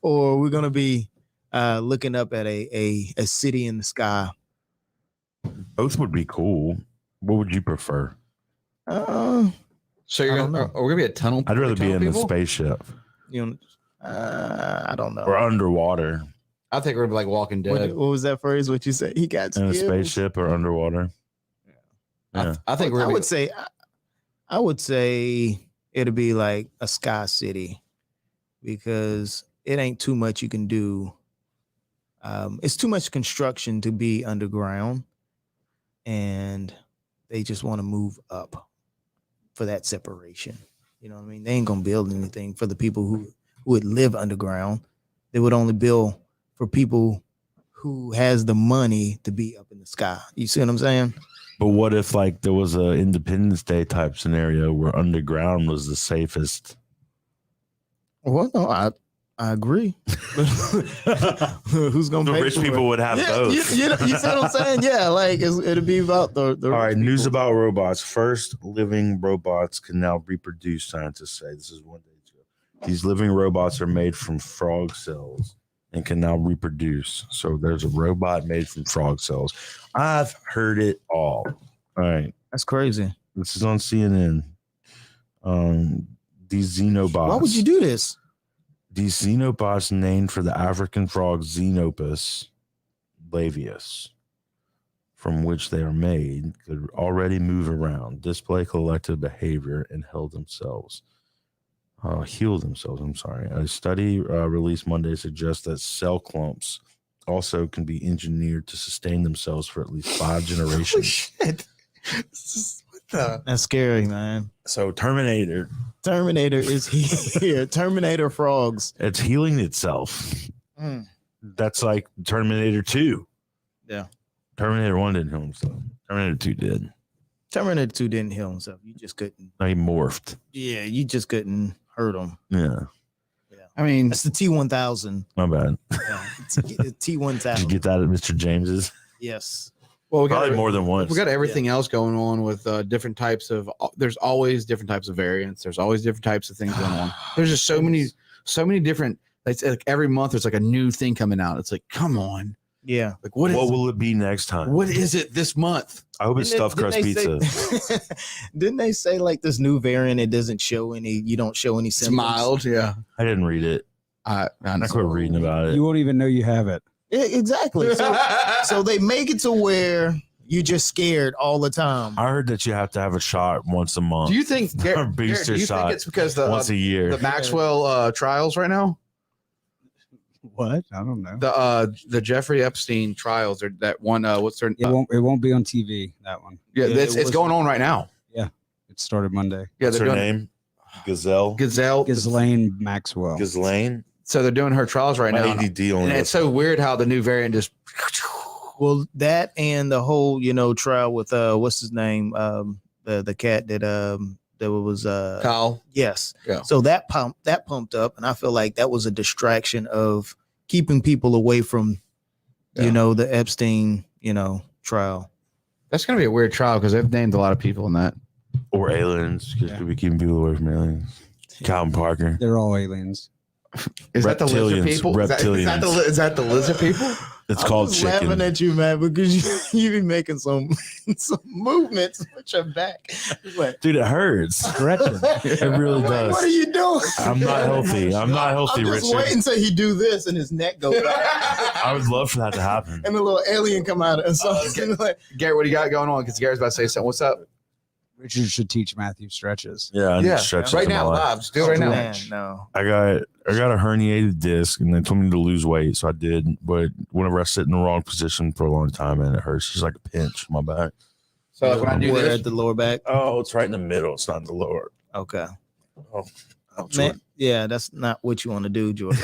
we're gonna be looking up at a city in the sky. Both would be cool. What would you prefer? So you're I don't gonna? know. Are we gonna be a tunnel? I'd rather be tunnel in the people? spaceship You know, I don't know. or underwater. I think we're gonna be like Walking What, Dead. what was that phrase? What you said? He got In a skills? spaceship or underwater. Yeah. I think we're. I Gonna would say, I would say it'd be like a sky city, because it ain't too much you can do. It's too much construction to be underground, and they just want to move up for that separation. You know what I mean? They ain't gonna build anything for the people who would live underground. They would only build for people who has the money to be up in the sky. You see what I'm saying? But what if like there was a Independence Day type scenario where underground was the safest? Well, no, I agree. Who's gonna The pay rich for people it? would have Yeah, both. you see what I'm saying? Yeah, like it'd be about the All right, rich news people. about robots. First living robots can now reproduce, scientists say. This is one day ago. These living robots are made from frog cells and can now reproduce. So there's a robot made from frog cells. I've heard it all. All right. That's crazy. This is on CNN. These xenobots. Why would you do this? These xenobots, named for the African frog Xenopus laevius, from which they are made, could already move around, display collective behavior, and heal themselves. I'm sorry. A study released Monday suggests that cell clumps also can be engineered to sustain themselves for at least 5 generations. Shit. What the? That's scary, man. So Terminator, Terminator is here. Terminator frogs. it's healing itself. Mm. That's like Terminator 2. Yeah. Terminator 1 didn't heal himself. Terminator 2 did. Terminator 2 didn't heal himself. You just couldn't. No, he morphed. Yeah, you just couldn't hurt him. Yeah. I mean, That's the T1000. My bad. Yeah, it's the Did you T1000. get that at Mr. James's? Yes. well, Probably more than once. We got everything else going on with different types of. There's always different types of variants. There's always different types of things going on. There's just so many different. It's like every month there's like a new thing coming out. It's like, come on, Yeah. like what will it be next time? what is it this month? I hope it's stuffed crust pizza. Didn't they say like this new variant? It doesn't show any. You don't show any It's symptoms. mild, yeah. I didn't read it. I I quit reading about it. You won't even know you have it. Yeah, exactly. So they make it to where you're just scared all the time. I heard that you have to have a shot once a month. Do you think Or booster do you shot think it's because once a year. the Maxwell trials right now? What? I don't know. The Jeffrey Epstein trials or that one what's their It won't be on TV, that one. yeah, Yeah, it's it was- going on right now. It started Monday. Yeah, What's they're her doing name? Gazelle. Gazelle. Ghislaine Maxwell. Ghislaine. So they're doing her trials right My now. ADD And only. it's so weird how the new variant just Well, that and the whole, trial with what's his name, the cat that was Kyle. yes. Yeah. So that pumped up, and I feel like that was a distraction of keeping people away from, Yeah. you know, the Epstein, you know, trial. That's gonna be a weird trial because they've named a lot of people in that. Or aliens, because could be keeping people away from aliens. Calvin Parker. They're all aliens. Is that the lizard Reptilians, people? Is that the lizard people? It's I called was chicken. laughing at you, man, because you be making some movements with your back. It's like, Dude, it hurts. Stretching. It really does. what are you doing? I'm not healthy. I'm not healthy, I'm just Richard. waiting until he do this and his neck go back, I would love for that to happen. and the little alien come out and something like. Garrett, what do you got going on? Because Garrett's about to say something. What's up? Richard should teach Matthew stretches. Yeah, I need to stretch right this in now, my life. live. Just do it right now. Man, no. I got a herniated disc, and they told me to lose weight, so I did. But whenever I sit in the wrong position for a long time, and it hurts, it's just like a pinch in my back. So like, when I do Where this, at the lower back. Oh, it's right in the middle. It's not in the lower. Okay. Oh, Man, yeah, that's not what you want to do, Jordan.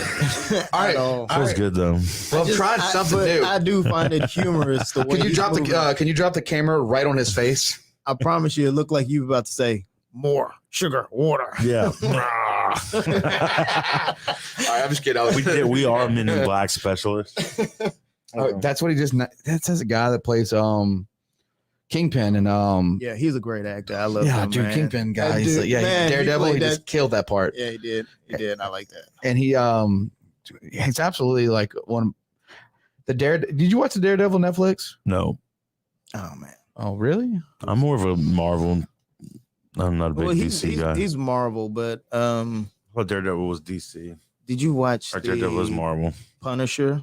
all right, all. feels good though. well, I've tried something new. I do find it humorous. The way Can you he's drop moving. Can you drop the camera right on his face? I promise you, it looked like you were about to say more sugar, water. Yeah. All right, I'm just kidding. we are Men in Black specialists. That's what he just. That's a guy that plays Kingpin and Yeah, he's a great actor. I love yeah, him, dude, man. Kingpin guy. That He's dude, like, yeah, man, he Daredevil. He played just killed that part. Yeah, he did. He did. I like that. And he's absolutely like one of the Did you watch the Daredevil Netflix? No, Oh man. Oh, really? I'm more of a Marvel. I'm not a big Well, DC guy. he's Marvel, but Well, Daredevil was DC. did you watch Or Daredevil was the Marvel. Punisher?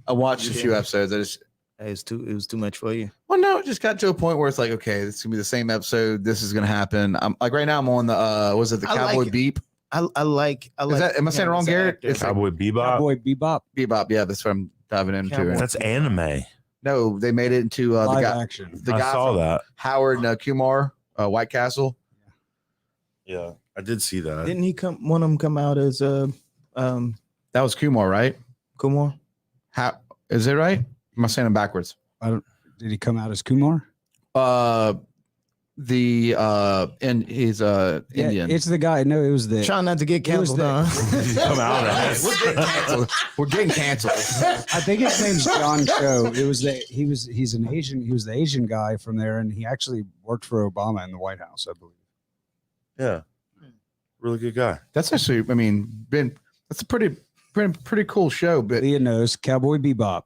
I watched a few episodes. It was too much for you. Well, no, it just got to a point where it's like, okay, this is gonna be the same episode. This is gonna happen. I'm like right now. I'm on the was it the I Cowboy like it. Beep? I like. Is that? Am I saying it wrong, Garrett? It's like Cowboy Bebop. Boy, Bebop. Bebop. Yeah, that's what I'm diving into. Cowboy. That's anime. No, they made it into the Live guy, action. the I guy saw from that. Howard and Kumar, White Castle. Yeah, I did see that. Didn't he come? One of them come out as That was Kumar, right? Kumar. How is it right? Am I saying it backwards? Did he come out as Kumar? And he's Yeah, Indian. it's the guy. No, it was the. Trying not to get It was canceled, the- huh? Come out of We're getting canceled. We're getting canceled. I think his name's John Cho. He's an Asian. He was the Asian guy from there, and he actually worked for Obama in the White House, I believe. Yeah, really good guy. That's actually, I mean, that's a pretty cool show. But Leah knows Cowboy Bebop.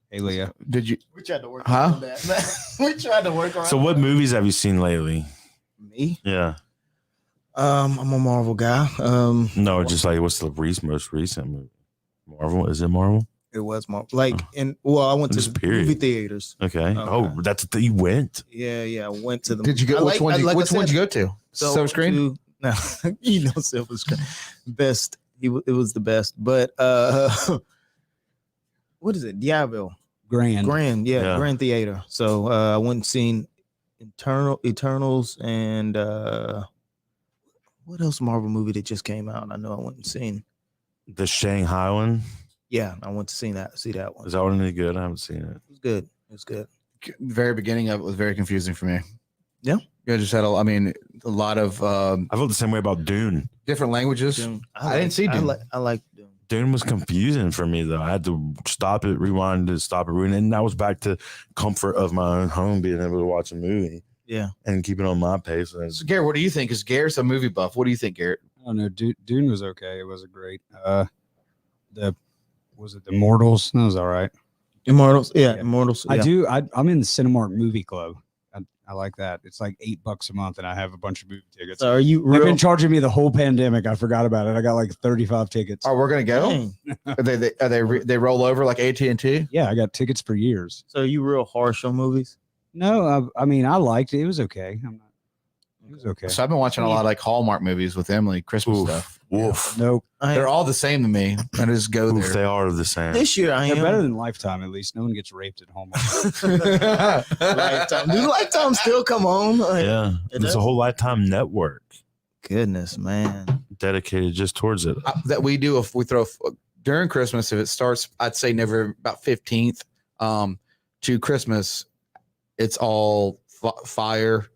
Hey, Leah. did you? We tried to work Huh? on that. We tried to work on. So, what movies have you seen lately? Me? Yeah, I'm a Marvel guy. no, just like what's the most recent movie? Marvel? Is it Marvel? It was Marvel. Like, I went to Just the period. movie theaters. Okay. Oh, that's the you went. Yeah, I went to the. Did you go? I Which one? like I Which one said, did you go to? Silver Screen. No, you know, Silver Screen. Best. It was the best. But what is it? Diablo. Grand. Yeah. Grand Theater. So I went and seen Eternals and what else Marvel movie that just came out? I know I went and seen. The Shanghai one. Yeah, I went to see that one. Is that one any good? I haven't seen it. It was good. It was good. The very beginning of it was very confusing for me. Yeah. You just had a lot of I felt the same way about Dune. different languages. Dune. I didn't see Dune. I like Dune. Dune was confusing for me though. I had to stop it, rewind it, stop it, rewind it. And that was back to comfort of my own home, being able to watch a movie. Yeah. And keep it on my pace. And So Garrett, what do you think? Is Garrett's a movie buff? What do you think, Garrett? I don't know. Dune was okay. It wasn't great. Was it the Immortals? That was all right. Immortals. Yeah, Yeah. Immortals. I yeah. do. I'm in the Cinemark movie club. I like that. It's like $8 a month, and I have a bunch of movie tickets. So are you They've real? been charging me the whole pandemic. I forgot about it. I got like 35 tickets. Oh, we're gonna go. Dang. They roll over like AT&T? Yeah, I got tickets for years. So are you real harsh on movies? No, I mean I liked it. It was okay. It was okay. So I've been watching a lot of like Hallmark movies with Emily, Christmas stuff. Woof. Nope. They're all the same to me. I just go Oof, there. they are the same. This year I They're am. better than Lifetime. At least no one gets raped at home. Lifetime. Do Lifetime still come on? Like, Yeah. There's a whole Lifetime network Goodness, man. dedicated just towards it. That we do if we throw during Christmas, if it starts, I'd say never about 15th to Christmas, it's all fire,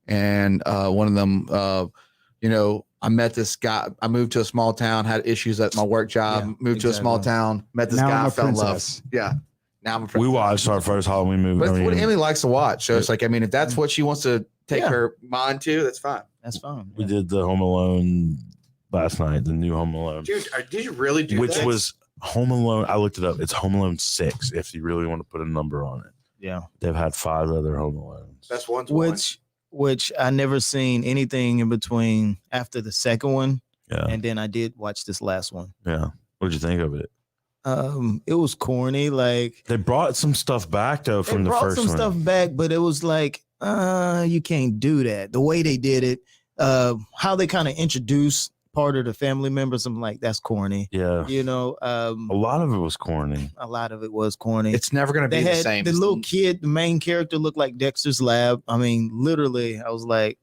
and one of them, I met this guy. I moved to a small town, had issues at my work job, moved to a small town, met this Now guy, I'm a fell in love. princess. Yeah. Now I'm a princess. We watched our first Halloween movie. But I it's mean, what Emily likes to watch. So it's like, I mean, if that's what she wants to take her mind to, that's fine. That's fine. we did the Home Alone last night, the new Home Alone. Dude, did you really do Which that? was Home Alone. I looked it up. It's Home Alone 6, if you really want to put a number on it. Yeah. They've had 5 other Home Alones. That's one's one. Which I never seen anything in between after the second one. Yeah. And then I did watch this last one. Yeah. What'd you think of it? It was corny. Like They brought some stuff back, though, from the first some one. stuff back, but it was like, you can't do that. The way they did it, how they kind of introduced part of the family members, I'm like, that's corny. Yeah. A A lot of it was corny. lot of it was corny. It's never going to They be the had same. the little kid, the main character looked like Dexter's Lab. I mean, literally, I was like,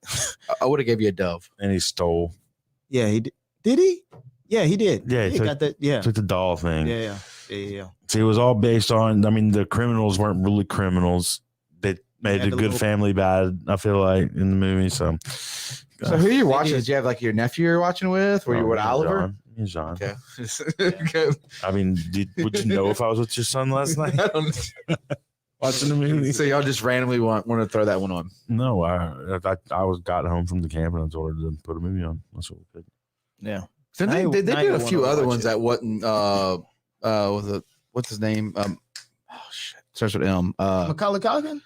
I would have gave you a dove. And he stole. yeah, he did. Did he? Yeah, he did. Yeah, he he took- got that. Yeah. Took the doll thing. Yeah. See, it was all based on, I mean, the criminals weren't really criminals. They made Yeah, a the good little- family bad, I feel like, in the movie. So, So who are you watching? did. Did you have like your nephew you're watching with? Were you with me and Oliver? John. Me and John. Okay. Okay. I mean, would you know if I was with your son last night watching the movie? So y'all just randomly want to throw that one on. No, I got home from the camp and I told her to put a movie on. That's what we did. Yeah. So Now they you did a wanna few other watch ones it. that wasn't what's his name? Starts with M. Macaulay Culkin?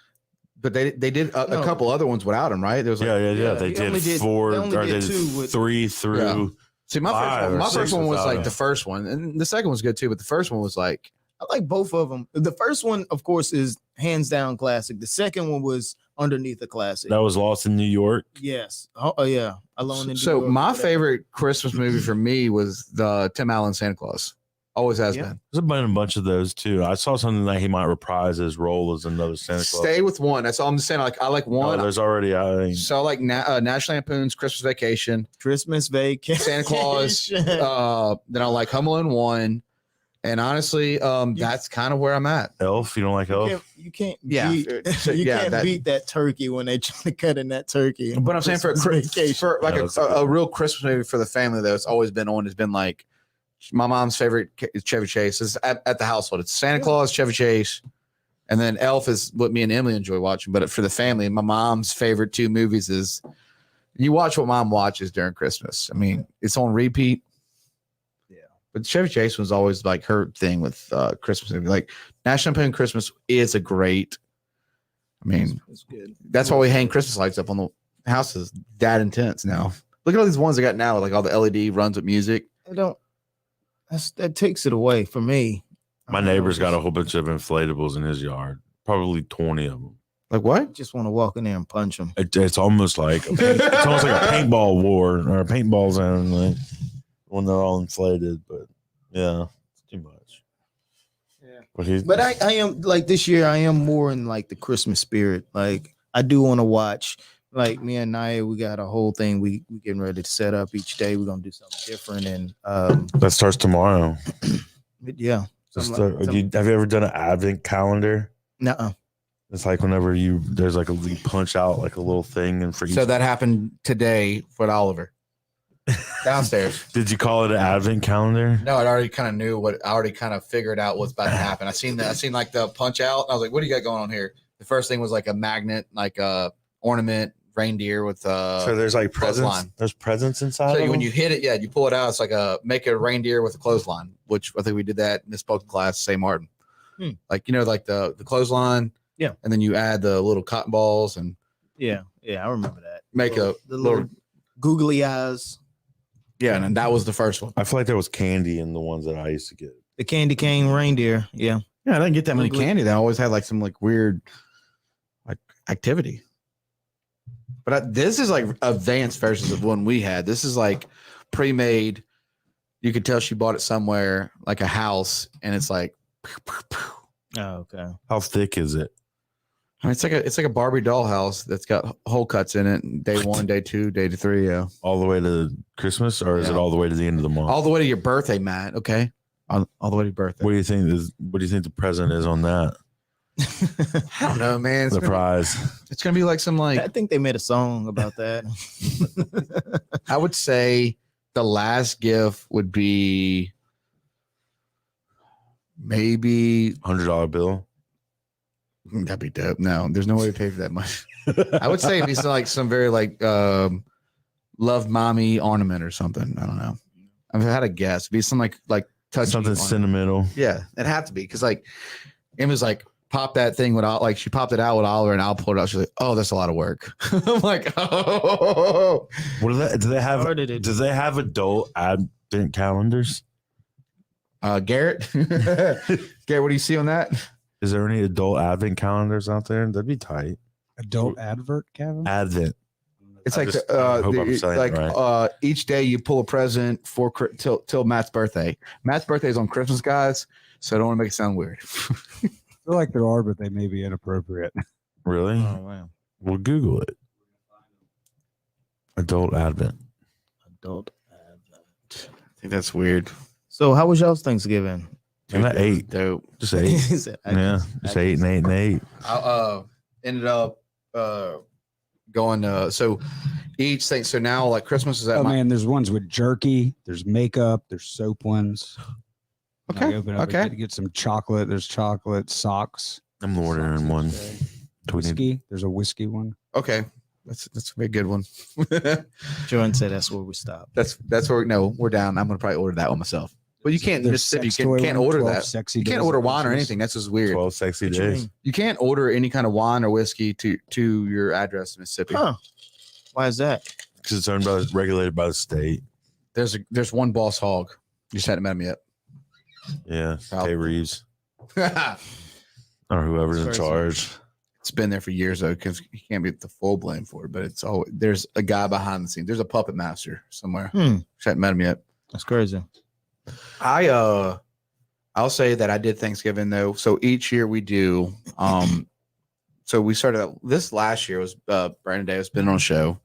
But they did a No. couple other ones without him, right? There was like, Yeah. They he only did did- 4 they only or did they 2 with- 3 through. Yeah. See, my 5 or first 6 one was without like him. the first one, and the second one's good too. But the first one was like, I like both of them. The first one, of course, is hands down classic. The second one was underneath a classic. That was Lost in New York. Yes. Oh, yeah. Alone in New so York, my whatever. favorite Christmas movie for me was the Tim Allen Santa Claus. Always has been. There's been a bunch of those too. I saw something that he might reprise his role as another Santa Claus. Stay with one. That's all I'm saying. Like I like No, one. there's already, I think, So I like National Lampoon's Christmas Vacation, Christmas vacation. Santa Claus. Then I like Home Alone 1, and honestly, that's kind of where I'm at. Elf. You don't like Elf? You can't Yeah, beat, so, you yeah, can't that- beat that turkey when they try to cut in that turkey. But I'm saying for like Yeah, that's a good a real Christmas movie for the family, though, it's always been on. Has been like my mom's favorite is Chevy Chase. Is at the household. It's Santa Claus, Chevy Chase, and then Elf is what me and Emily enjoy watching. But for the family, my mom's favorite 2 movies is you watch what mom watches during Christmas. I mean, it's on repeat. Yeah. But Chevy Chase was always like her thing with Christmas movie. Like National Lampoon Christmas is a great. I mean, It's good. that's why we hang Christmas lights up on the houses. That intense now. Look at all these ones I got now, like all the LED runs with music. I don't. That takes it away for me. My neighbor's got a whole bunch of inflatables in his yard, probably 20 of them. Like what? Just want to walk in there and punch them. It's almost like it's almost like a paintball war or a paintball zone, like when they're all inflated. But yeah, it's too much. Yeah. But I am like this year. I am more in like the Christmas spirit. Like I do want to watch. Like me and Naya, we got a whole thing. We getting ready to set up each day. We're gonna do something different. And that starts tomorrow. but yeah. Have you ever done an advent calendar? Nuh-uh. It's like whenever there's like you punch out like a little thing and for each. So that happened today with Oliver downstairs. Did you call it an advent calendar? No, I already kind of knew what. I already kind of figured out what's about to happen. I seen like the punch out. And I was like, "What do you got going on here?" The first thing was like a magnet, like a ornament reindeer with So there's like presents. clothesline. There's presents inside. So of when them? you hit it, you pull it out. It's like make a reindeer with a clothesline, which I think we did that in this spoken class, St. Martin. Like like the clothesline, Yeah. and then you add the little cotton balls and Yeah, I remember that. make the little googly eyes, and then that was the first one. I feel like there was candy in the ones that I used to get. the candy cane reindeer. Yeah, Yeah, I didn't get that many Googly- candy. They always had like some like weird like activity. But this is like advanced versions of one we had. This is like pre-made. You could tell she bought it somewhere, like a house, and it's like. Oh, okay. How thick is it? I mean, it's like a Barbie doll house that's got hole cuts in it. Day 1, day 2, day 3. Yeah, All the way to Christmas, or is it Yeah. all the way to the end of the month? all the way to your birthday, Matt. Okay, all the way to your birthday. What do you think? What do you think the present is on that? I don't know, man. The prize. It's gonna be like some I like think they made a song about that. I would say the last gift would be maybe $100 bill. that'd be dope. No, there's no way to pay for that much. I would say it'd be some very like love mommy ornament or something. I don't know. I've had a guess. It'd be something like touchy Something ornament. sentimental. Yeah, it'd have to be because like Emma's like pop that thing with like she popped it out with Oliver and I'll pull it out. She's like, oh, that's a lot of work. I'm like, oh. What do they have? Started it. Do they have adult advent calendars? Garrett, Garrett, what do you see on that? Is there any adult advent calendars out there? That'd be tight. Adult advert, Kevin. Advent. It's I like just- I hope I'm saying it right. each day you pull a present for till Matt's birthday. Matt's birthday is on Christmas, guys. So I don't want to make it sound weird. I feel like there are, but they may be inappropriate. Really? Oh wow. We'll Google it. Adult advent. Adult. I think that's weird. So how was y'all's Thanksgiving? And that 8. Dope. Just 8. Is it- Yeah. Just 8 and 8 and 8. I ended up going so each thing. So now like Christmas is at Oh my man, there's ones with jerky. There's makeup. There's soap ones. Okay, I open up okay. and get some chocolate. There's chocolate socks. I'm ordering one. Do we need Whiskey. There's a whiskey one. okay. That's a good one. Jordan said that's where we stopped. that's where we're down. I'm gonna probably order that one myself. Well, you can't in There's Mississippi. You sex toy can't one, order 12 that. Sexy You can't days order at wine or Christmas. anything. That's just weird. 12 sexy What you days? mean? You can't order any kind of wine or whiskey to your address in Mississippi. Huh. Why is that? Because it's owned by, regulated by the state. There's one boss hog. You just hadn't met him yet. Yeah. Probably. Tay Reeves It's or whoever's in Crazy. charge. been there for years though, because he can't be the full blame for it. But it's all there's a guy behind the scenes. There's a puppet master somewhere. Just hadn't met him yet. That's crazy. I'll say that I did Thanksgiving though. So each year we do. So we started out, this last year was Brandon Davis been on a show,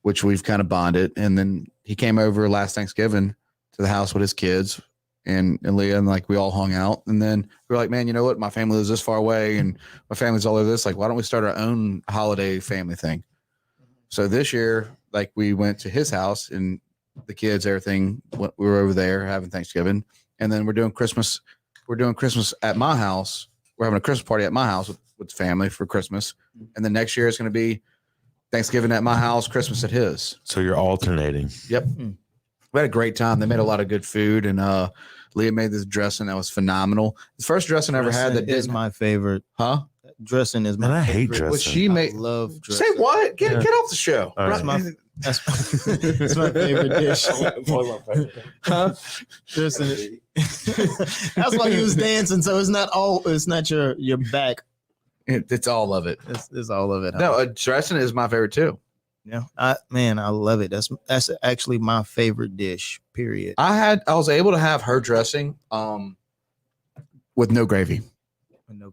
which we've kind of bonded, and then he came over last Thanksgiving to the house with his kids and Leah, and like we all hung out, and then we were like, man, you know what? My family lives this far away, and my family's all over this. Like, why don't we start our own holiday family thing? So this year, like we went to his house and the kids, everything. We were over there having Thanksgiving, and then we're doing Christmas. We're doing Christmas at my house. We're having a Christmas party at my house with family for Christmas, and then next year it's going to be Thanksgiving at my house, Christmas at his. So you're alternating. Yep, we had a great time. They made a lot of good food, and Leah made this dressing that was phenomenal. The first dressing I ever had that is didn't, my favorite. huh? Dressing is my Man, I hate favorite. What dressing. she I made. love dressing. Say what? Get Yeah. off the show. All right. That's it's my favorite dish. Huh? Dressing. That's why he was dancing. So it's not your back. It's all of it. It's all of it. huh? No, dressing is my favorite too. Yeah, I love it. That's actually my favorite dish. Period. I was able to have her dressing with no gravy. No,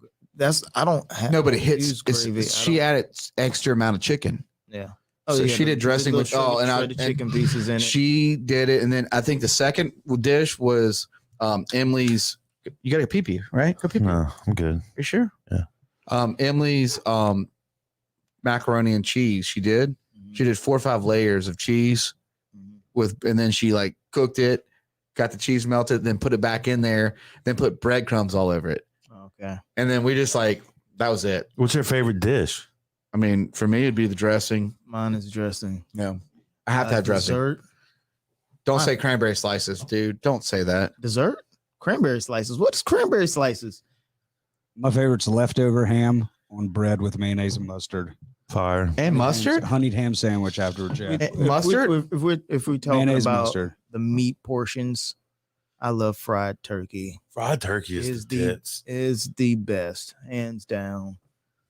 I don't have. No, but it I don't hits. use gravy. She added extra amount of chicken. Yeah. So she did the dressing little with shredded chicken pieces in it. She did it, and then I think the second dish was Emily's. You got a pee pee, right? Go pee pee. No, I'm good. You sure? Yeah. Emily's macaroni and cheese. She did 4 or 5 layers of cheese and then she like cooked it, got the cheese melted, then put it back in there, then put breadcrumbs all over it. Okay. And then we just like, that was it. What's your favorite dish? I mean, for me, it'd be the dressing. Mine is dressing. Yeah. I have to have dressing. Dessert. Don't say cranberry slices, dude. Don't say that. Dessert. Cranberry slices. What's cranberry slices? My favorite's leftover ham on bread with mayonnaise and mustard. Fire. And mustard? Honeyed ham sandwich afterwards. Yeah. Mustard? If we talking Mayonnaise about mustard. the meat portions, I love fried turkey. Fried turkey is the tits. Is the best, hands down.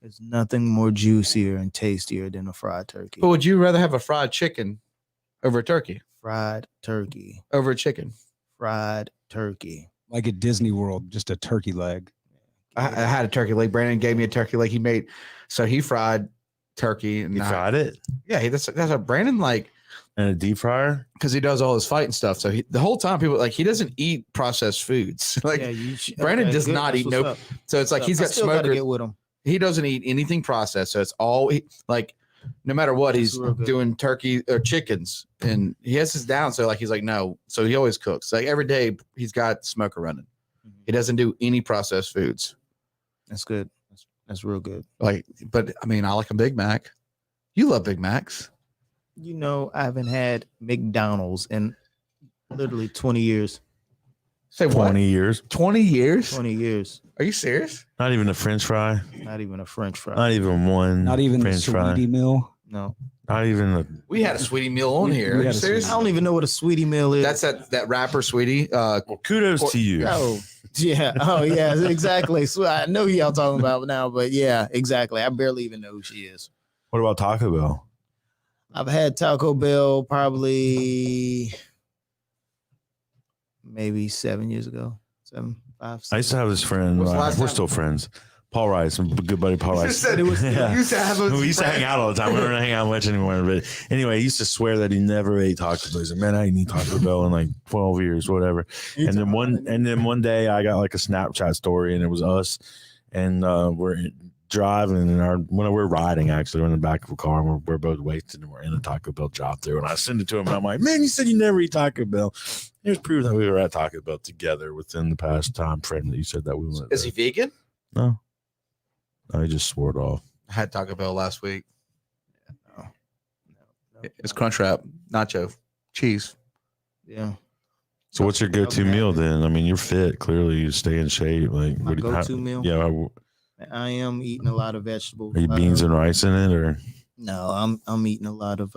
There's nothing more juicier and tastier than a fried turkey. But would you rather have a fried chicken over a turkey? Fried turkey. Over a chicken? Fried turkey. Like at Disney World, just a turkey leg. I had a turkey leg. Brandon gave me a turkey leg. He fried turkey. And You fried it? Yeah, that's a Brandon like. And a deep fryer? because he does all his fighting stuff. So the whole time people like he doesn't eat processed foods. Like Brandon does not eat no. So it's like he's got smoker. Get with him. He doesn't eat anything processed. So it's all like no matter what he's doing turkey or chickens and he has his down. So like he's like no. So he always cooks like every day. He's got smoker running. He doesn't do any processed foods. That's good. That's real good. Like, but I mean, I like a Big Mac. You love Big Macs. You know, I haven't had McDonald's in literally 20 years. Say 20 years. 20 years? 20 years. Are you serious? Not even a French fry. Not even a French fry. Not even one. Not even French the fry. sweetie meal. No. Not even a. We had a sweetie meal on We here. had Are you a serious? I don't even know what a sweetie meal is. That's that rapper sweetie. Well, kudos to you. Oh, yeah. Oh, yeah. Exactly. So I know who y'all talking about now, but yeah, exactly. I barely even know who she is. What about Taco Bell? I've had Taco Bell probably maybe 7 years ago. 7, 5, 6. I used to have this friend. What's the last We're time? still friends. Paul Rice, my good buddy Paul Rice. said it was. Yeah. You used to have a We used to hang out all the time. We don't hang out much anymore. But anyway, he used to swear that he never ate Taco Bell. He said, "Man, I ain't eat Taco Bell in like 12 years, whatever." And then one day I got like a Snapchat story, and it was us, and we're driving, and when we're riding, actually, we're in the back of a car, and we're both wasted, and we're in a Taco Bell drive-through. And I send it to him, and I'm like, "Man, you said you never eat Taco Bell." Here's proof that we were at Taco Bell together within the past time frame that you said that we went. Is he vegan? No. I just swore it off. I had Taco Bell last week. No. It's Crunchwrap, nacho, cheese. Yeah. So what's your go-to meal then? I mean, you're fit. Clearly, you stay in shape. Like, My go-to meal? Yeah. I am eating a lot of vegetables. Are you beans and rice in it, or? No, I'm eating a lot of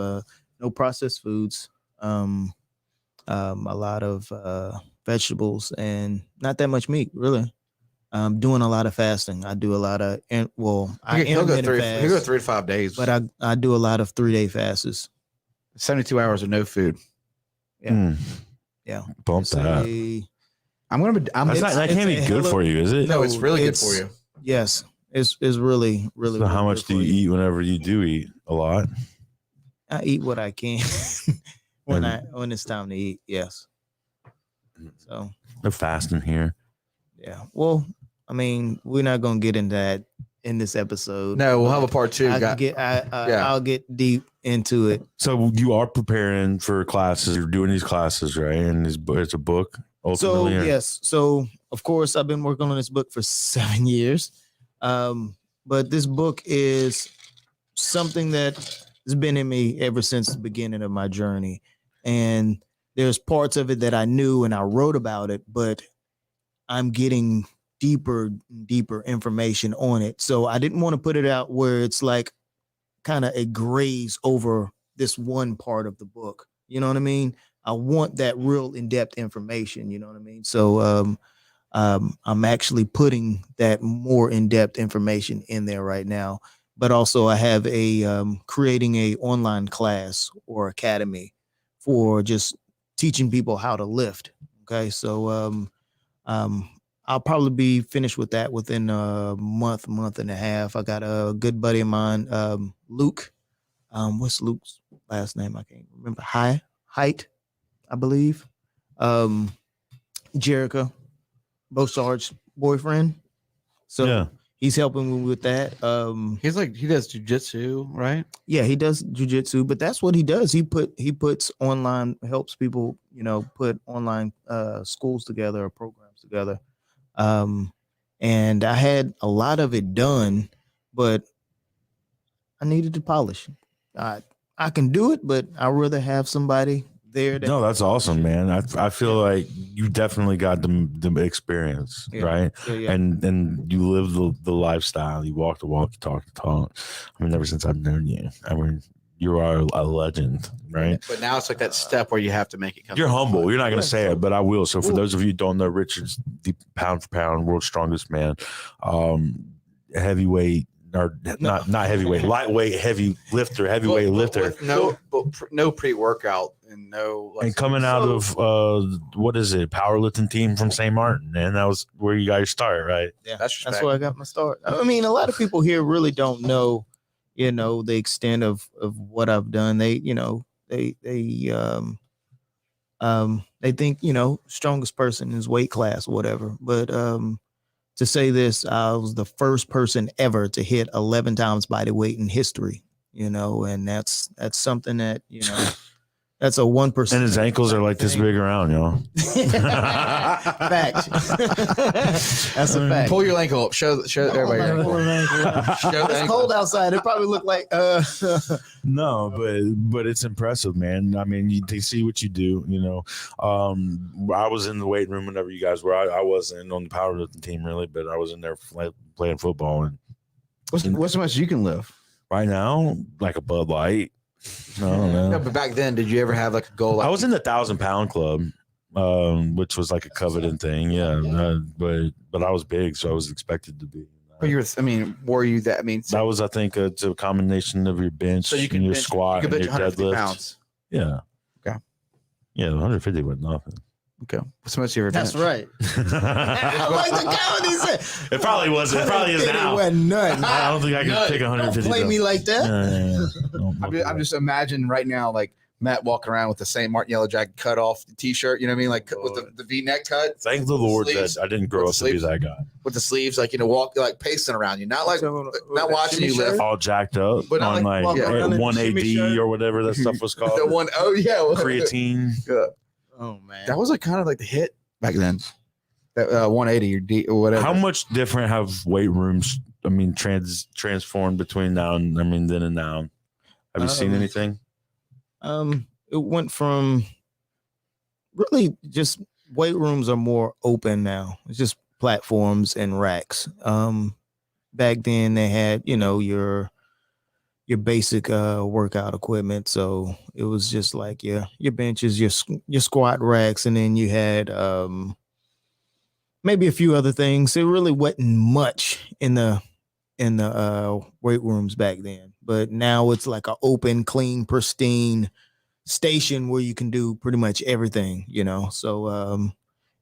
no processed foods. A lot of vegetables and not that much meat, really. I'm doing a lot of fasting. I do a lot of He'll go 3 to 5 days, but I do a lot of 3-day fasts. 72 hours of no food. Yeah. Yeah. Bump that. That can't be good for you, is it? No, it's really good for you. Yes, it's really, really. So really how much do you eat whenever you do eat? A lot. I eat what I can when it's time to eat. Yes. So No fasting here. yeah. Well, I mean, we're not gonna get into that in this episode. No, we'll have a part 2. I'll get deep into it. So you are preparing for classes. You're doing these classes, right? And it's a book. So Ultimately, yes. So of course, I've been working on this book for 7 years. But this book is something that has been in me ever since the beginning of my journey. And there's parts of it that I knew and I wrote about it, but I'm getting deeper information on it. So I didn't want to put it out where it's like kind of a graze over this one part of the book. You know what I mean? I want that real in-depth information. You know what I mean? So I'm actually putting that more in-depth information in there right now. But also I have creating a online class or academy for just teaching people how to lift. Okay. So I'll probably be finished with that within a month and a half. I got a good buddy of mine, Luke. What's Luke's last name? I can't remember. Height, I believe. Jericho, Beaucharge's boyfriend. So yeah. He's helping me with that. He does jujitsu, right? Yeah, he does jujitsu, but that's what he does. He puts online, helps people, put online schools together or programs together. And I had a lot of it done, but I needed to polish. I can do it, but I'd rather have somebody there. No, that's awesome, man. I feel like you definitely got the experience, right? Yeah. And you live the lifestyle. You walk the walk, you talk the talk. I mean, ever since I've known you, I mean, you are a legend, right? But now it's like that step where you have to make it come. You're humble. You're not going to say it, but I will. So for those of you who don't know, Richard's the pound for pound world's strongest man, heavyweight. Or not heavyweight, lightweight, heavy lifter, heavyweight lifter. No pre-workout and no. And coming out of what is it, powerlifting team from St. Martin, and that was where you got your start, right? Yeah, that's where I got my start. I mean, a lot of people here really don't know, the extent of what I've done. They, they think, strongest person is weight class or whatever. But to say this, I was the first person ever to hit 11 times body weight in history, and that's something that, that's a 1%. And his ankles are like this big around, Fact. That's a fact. Pull your ankle up. Show everybody. Your ankle. Show the It's ankle. cold outside. It probably look like No, but it's impressive, man. I mean, they see what you do. I was in the weight room whenever you guys were. I wasn't on the powerlifting team really, but I was in there playing football. And What's so much you can lift? right now, like a Bud Light. No. No, but back then, did you ever have like a goal? Like I was in the 1,000-pound club, which was like a coveted thing. Yeah, but I was big, so I was expected to be. But were you that? I mean, That was, I think, it's a combination of your bench so you can and your bench, squat you can and bench your 150 deadlift. pounds. Yeah. Okay. Yeah, 150 was nothing. Okay. What's the most you ever that's bench? right. I like the comedy set. It probably wasn't. It probably is It now. wasn't nothing. I don't think I could pick Don't 150. play me like that. I'm just imagining right now, like Matt walking around with the same Martin Yellow Jacket cut off T-shirt. You know what I mean? Like with the V-neck cut. Thank the Lord Sleeves. that I didn't grow With up the to be sleeves. that guy. With the sleeves, like walk like pacing around you, not like not watching you lift. All jacked up But not on like like walking around in a 1 AD shimmy shirt. or whatever that stuff was called. The one, oh yeah, Creatine. Yeah. Oh man. That was like kind of like the hit back then. That 180 or D or whatever. How much different have weight rooms? I mean, transformed between now and then and now. Have you seen anything? It went from really just weight rooms are more open now. It's just platforms and racks. Back then they had, your basic workout equipment. So it was just like your benches, your squat racks, and then you had maybe a few other things. It really wasn't much in the weight rooms back then. But now it's like an open, clean, pristine station where you can do pretty much everything, So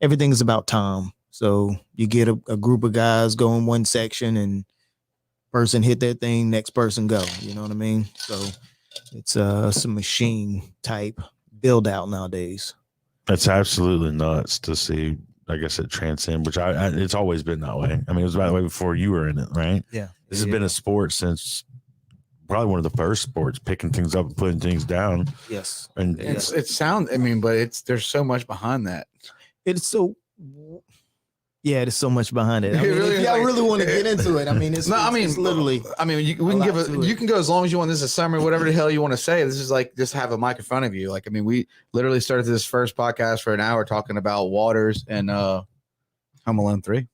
everything is about time. So you get a group of guys go in one section and person hit that thing, next person go. You know what I mean? So it's some machine type build out nowadays. It's absolutely nuts to see. I guess it transcend, which it's always been that way. I mean, it was that way before you were in it, right? Yeah. This has been a sport since probably one of the first sports, picking things up and putting things down. Yes. And It sounds. I mean, but there's so much behind that. It's so. Yeah, there's so much behind it. I It mean, really if is y'all like- really want to get into it, I mean, it's literally. I mean, we a can lot give to it. you can go as long as you want. This is a summary, whatever the hell you want to say. This is like just have a mic in front of you. Like, I mean, we literally started this first podcast for an hour talking about waters and Home Alone 3,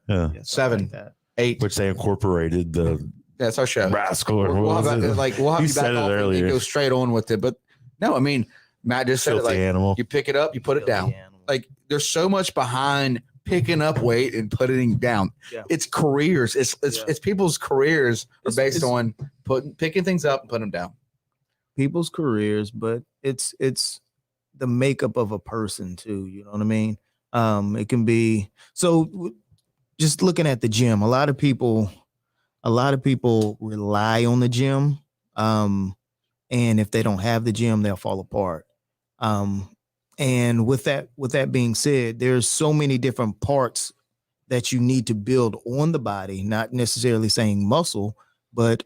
yeah, 7, 8. which they incorporated the Yeah, it's our show. rascal or We'll what have, was it? we'll have You you back said it off and earlier. go straight on with it. But no, I mean, Matt just said it, Filthy like animal. you pick it up, you put it down. Like there's so much behind picking up weight and putting it down. Yeah. It's careers. It's people's careers are based It's- on picking things up and putting them down. People's careers, but it's the makeup of a person too. You know what I mean? It can be just looking at the gym. A lot of people rely on the gym, and if they don't have the gym, they'll fall apart. And with that being said, there's so many different parts that you need to build on the body, not necessarily saying muscle, but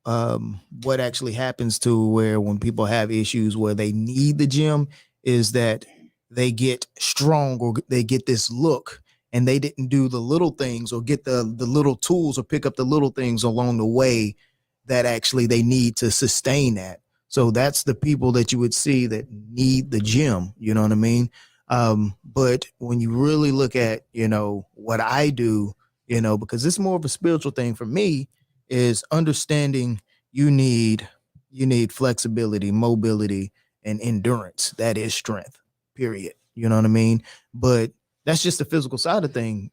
what actually happens to where when people have issues where they need the gym is that they get strong or they get this look and they didn't do the little things or get the little tools or pick up the little things along the way that actually they need to sustain that. So that's the people that you would see that need the gym, you know what I mean? But when you really look at, what I do, because it's more of a spiritual thing for me, is understanding you need flexibility, mobility, and endurance. That is strength, period. You know what I mean? But that's just the physical side of things.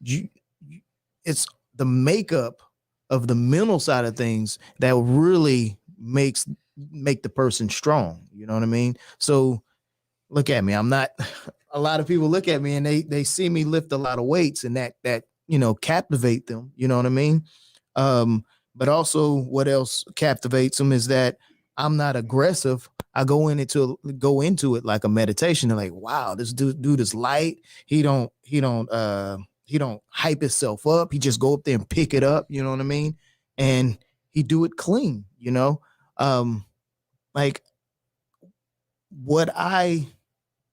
It's the makeup of the mental side of things that really make the person strong. You know what I mean? So look at me. I'm not, a lot of people look at me and they see me lift a lot of weights and that captivate them. You know what I mean? But also what else captivates them is that I'm not aggressive. I go into it like a meditation and like, wow, this dude is light. He don't hype himself up. He just go up there and pick it up. You know what I mean? And he do it clean, you know? Like what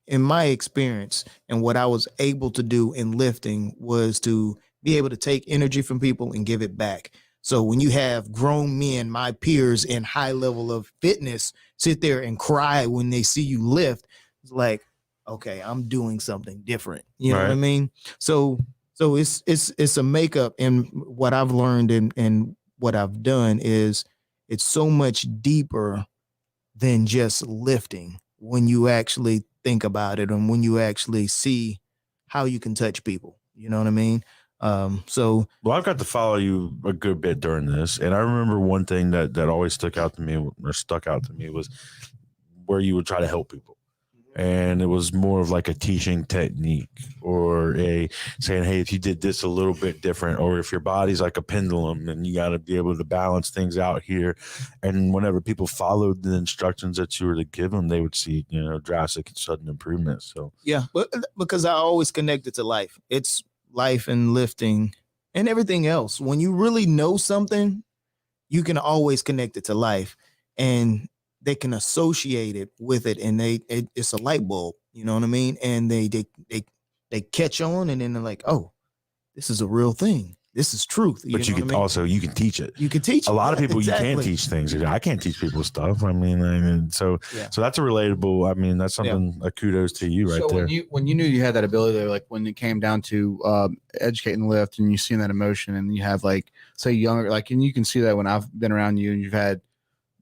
in my experience and what I was able to do in lifting was to be able to take energy from people and give it back. So when you have grown men, my peers in high level of fitness, sit there and cry when they see you lift, it's like, okay, I'm doing something different. You know what I mean? So it's a makeup. And what I've learned and what I've done is it's so much deeper than just lifting when you actually think about it and when you actually see how you can touch people. You know what I mean? Well, I've got to follow you a good bit during this, and I remember one thing that always stuck out to me was where you would try to help people, and it was more of like a teaching technique or a saying, hey, if you did this a little bit different, or if your body's like a pendulum and you got to be able to balance things out here, and whenever people followed the instructions that you were to give them, they would see, you know, drastic and sudden improvement. So yeah, but because I always connected to life. It's life and lifting and everything else. When you really know something, you can always connect it to life, and they can associate it with it, and it's a light bulb. You know what I mean? And they catch on, and then they're like, oh, this is a real thing. This is truth. But you can also, you can teach it. You can teach a lot of people. exactly. You can't teach things. I can't teach people stuff. I mean, so that's a relatable. I mean, that's something. A kudos to you right there. When you knew you had that ability, like when it came down to educating the lift, and you seen that emotion, and you have like say younger, like, and you can see that when I've been around you, and you've had,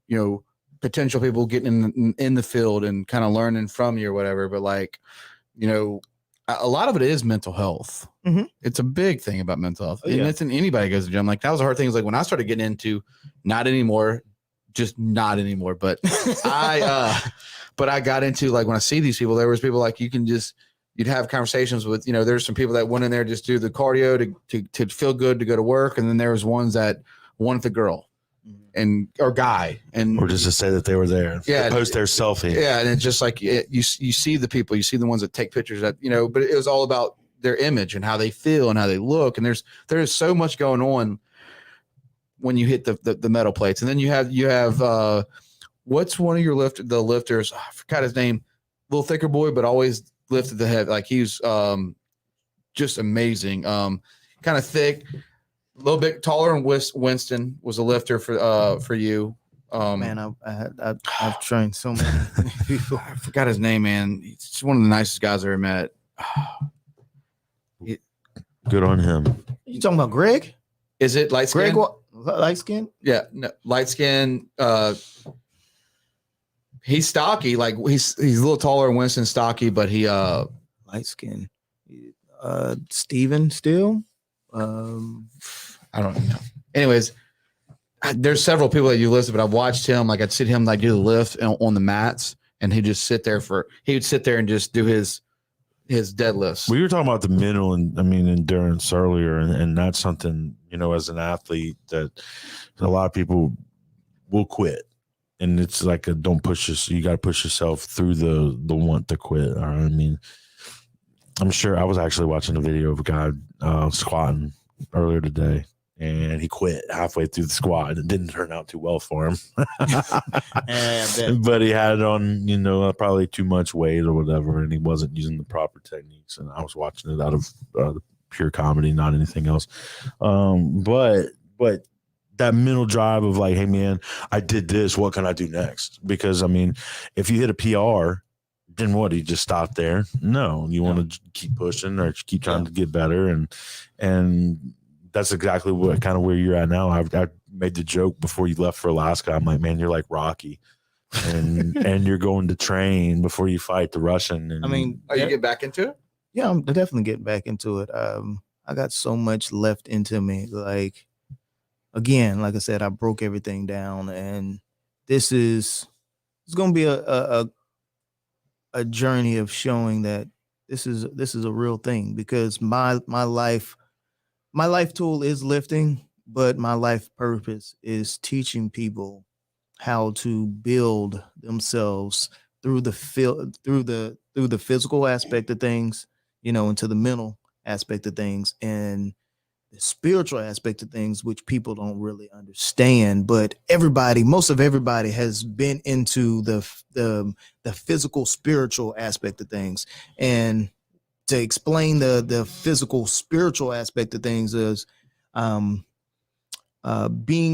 you know, potential people getting in the field and kind of learning from you or whatever. But like, you know, a lot of it is mental health. Mm-hmm. It's a big thing about mental health. Oh, yeah. And it's in anybody goes to the gym. Like that was a hard thing. It's like when I started getting into, not anymore, but I got into, like, when I see these people, there was people like, you'd have conversations with, you know, there's some people that went in there just do the cardio to feel good to go to work. And then there was ones that wanted the girl or guy, and or just to say that they were there. Yeah, post their selfie. Yeah, and it's just like you see the people, you see the ones that take pictures that, you know, but it was all about their image and how they feel and how they look, and there's so much going on when you hit the metal plates. And then you have what's one of your the lifters? I forgot his name. A little thicker boy, but always lifted the head. Like he's just amazing. Kind of thick. A little bit taller than Winston was a lifter for you. Man, I've trained so many people. I forgot his name, man. He's one of the nicest guys I ever met. Good on him. You talking about Greg? Is it light skin? Greg, light skin? Yeah, no, light skin. He's stocky. Like he's a little taller than Winston, stocky, but he light skin. Steven still. I don't know. Anyways, there's several people that you listed, but I've watched him. Like I'd see him like do the lift on the mats, and he would sit there and just do his deadlifts. We were talking about the mental and endurance earlier, and that's something, you know, as an athlete that a lot of people will quit, and it's like don't push this. You got to push yourself through the want to quit. All right? I mean, I'm sure I was actually watching a video of a guy squatting earlier today, and he quit halfway through the squat. It didn't turn out too well for him. But he had on, you know, probably too much weight or whatever, and he wasn't using the proper techniques. And I was watching it out of pure comedy, not anything else. But that mental drive of like, hey man, I did this. What can I do next? Because I mean, if you hit a PR, then what? You just stop there? No, you want to keep pushing or keep trying to get better, and that's exactly what kind of where you're at now. I made the joke before you left for Alaska. I'm like, man, you're like Rocky, and you're going to train before you fight the Russian. And, are you getting back into it? Yeah, I'm definitely getting back into it. I got so much left into me. Like, again, like I said, I broke everything down, and it's going to be a journey of showing that this is a real thing, because my life tool is lifting, but my life purpose is teaching people how to build themselves through the physical aspect of things, into the mental aspect of things and the spiritual aspect of things, which people don't really understand. But most of everybody has been into the physical spiritual aspect of things. And to explain the physical spiritual aspect of things is being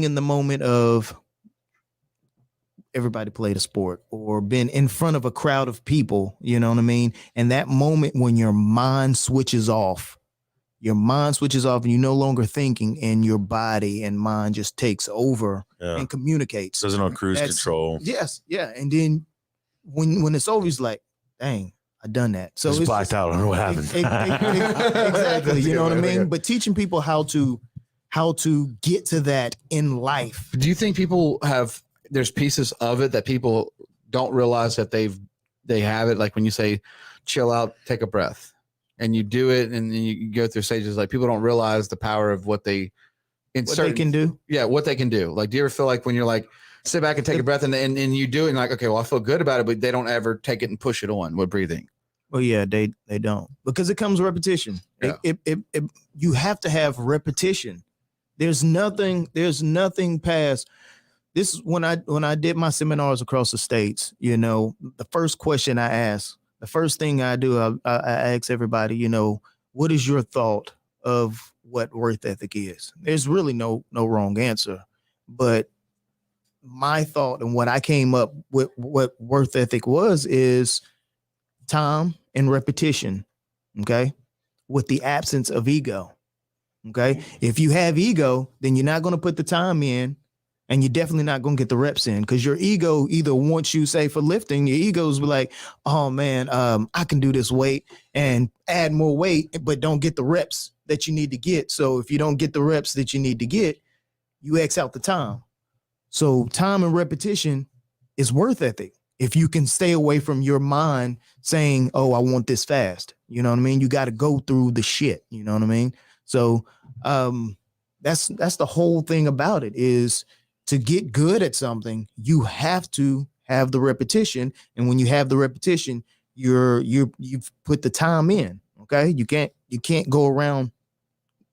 in the moment of everybody played a sport or been in front of a crowd of people, you know what I mean? And that moment when your mind switches off and you're no longer thinking and your body and mind just takes over and communicates. Doesn't on cruise control. Yes. Yeah. And then when it's over, it's like, dang, I done that. So it's blacked out. I don't know what happened. Exactly. You know what I mean? But teaching people how to get to that in life. Do you think people there's pieces of it that people don't realize that they have it? Like when you say, chill out, take a breath, and you do it, and then you go through stages. Like people don't realize the power of what they can do. Yeah, what they can do. Like, do you ever feel like when you're like, sit back and take a breath, and you do it, and like, okay, well, I feel good about it, but they don't ever take it and push it on with breathing. Well, yeah, they don't, because it comes repetition. Yeah. You have to have repetition. There's nothing past. This is when I did my seminars across the states, the first question I ask, the first thing I do, I ask everybody, what is your thought of what worth ethic is? There's really no wrong answer, but my thought and what I came up with what worth ethic is time and repetition. Okay. With the absence of ego. Okay. If you have ego, then you're not going to put the time in. And you're definitely not going to get the reps in, because your ego either wants you, say for lifting, your ego's like, oh man, I can do this weight and add more weight, but don't get the reps that you need to get. So if you don't get the reps that you need to get, you X out the time. So time and repetition is worth ethic. If you can stay away from your mind saying, oh, I want this fast, you know what I mean? You got to go through the shit, you know what I mean? So that's the whole thing about it is, to get good at something, you have to have the repetition. And when you have the repetition, you've put the time in. Okay. You can't go around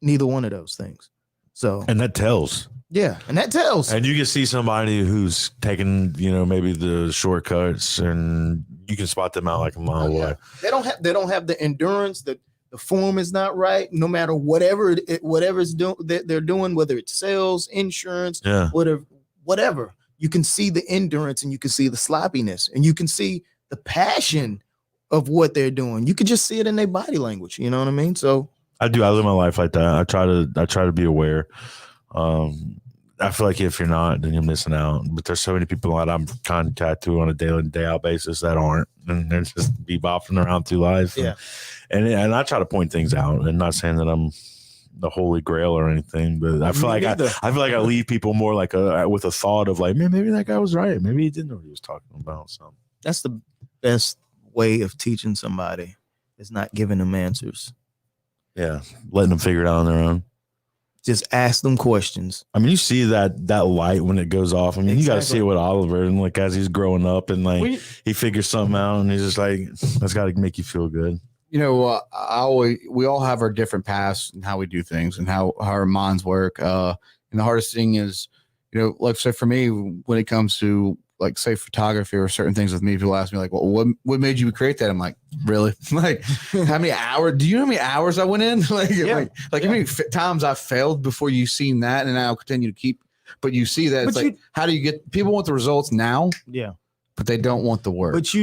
neither one of those things. So, and that tells. Yeah. And that tells. And you can see somebody who's taking, maybe the shortcuts, and you can spot them out like a mile away. They don't have the endurance, the form is not right, no matter whatever they're doing, whether it's sales, insurance, whatever. You can see the endurance and you can see the sloppiness and you can see the passion of what they're doing. You can just see it in their body language. You know what I mean? So I live my life like that. I try to be aware. I feel like if you're not, then you're missing out. But there's so many people that I'm contact to on a daily and day out basis that aren't, and they're just bebopping around through life. Yeah. And I try to point things out, and not saying that I'm the holy grail or anything, but I feel like I leave people more like with a thought of like, man, maybe that guy was right. Maybe he didn't know what he was talking about. So that's the best way of teaching somebody, is not giving them answers. Yeah. Letting them figure it out on their own. Just ask them questions. I mean, you see that light when it goes off. I mean, you got to see it with Oliver, and like as he's growing up, and like he figures something out, and he's just like, that's got to make you feel good. We all have our different paths and how we do things and how our minds work. And the hardest thing is, like say for me, when it comes to like say photography or certain things with me, people ask me like, well, what made you create that? I'm like, really? Like how many hours, do you know how many hours I went in? Like how many times I failed before you seen that, and I'll continue to keep, but you see that it's like, how do you get, people want the results now? Yeah. But they don't want the work. But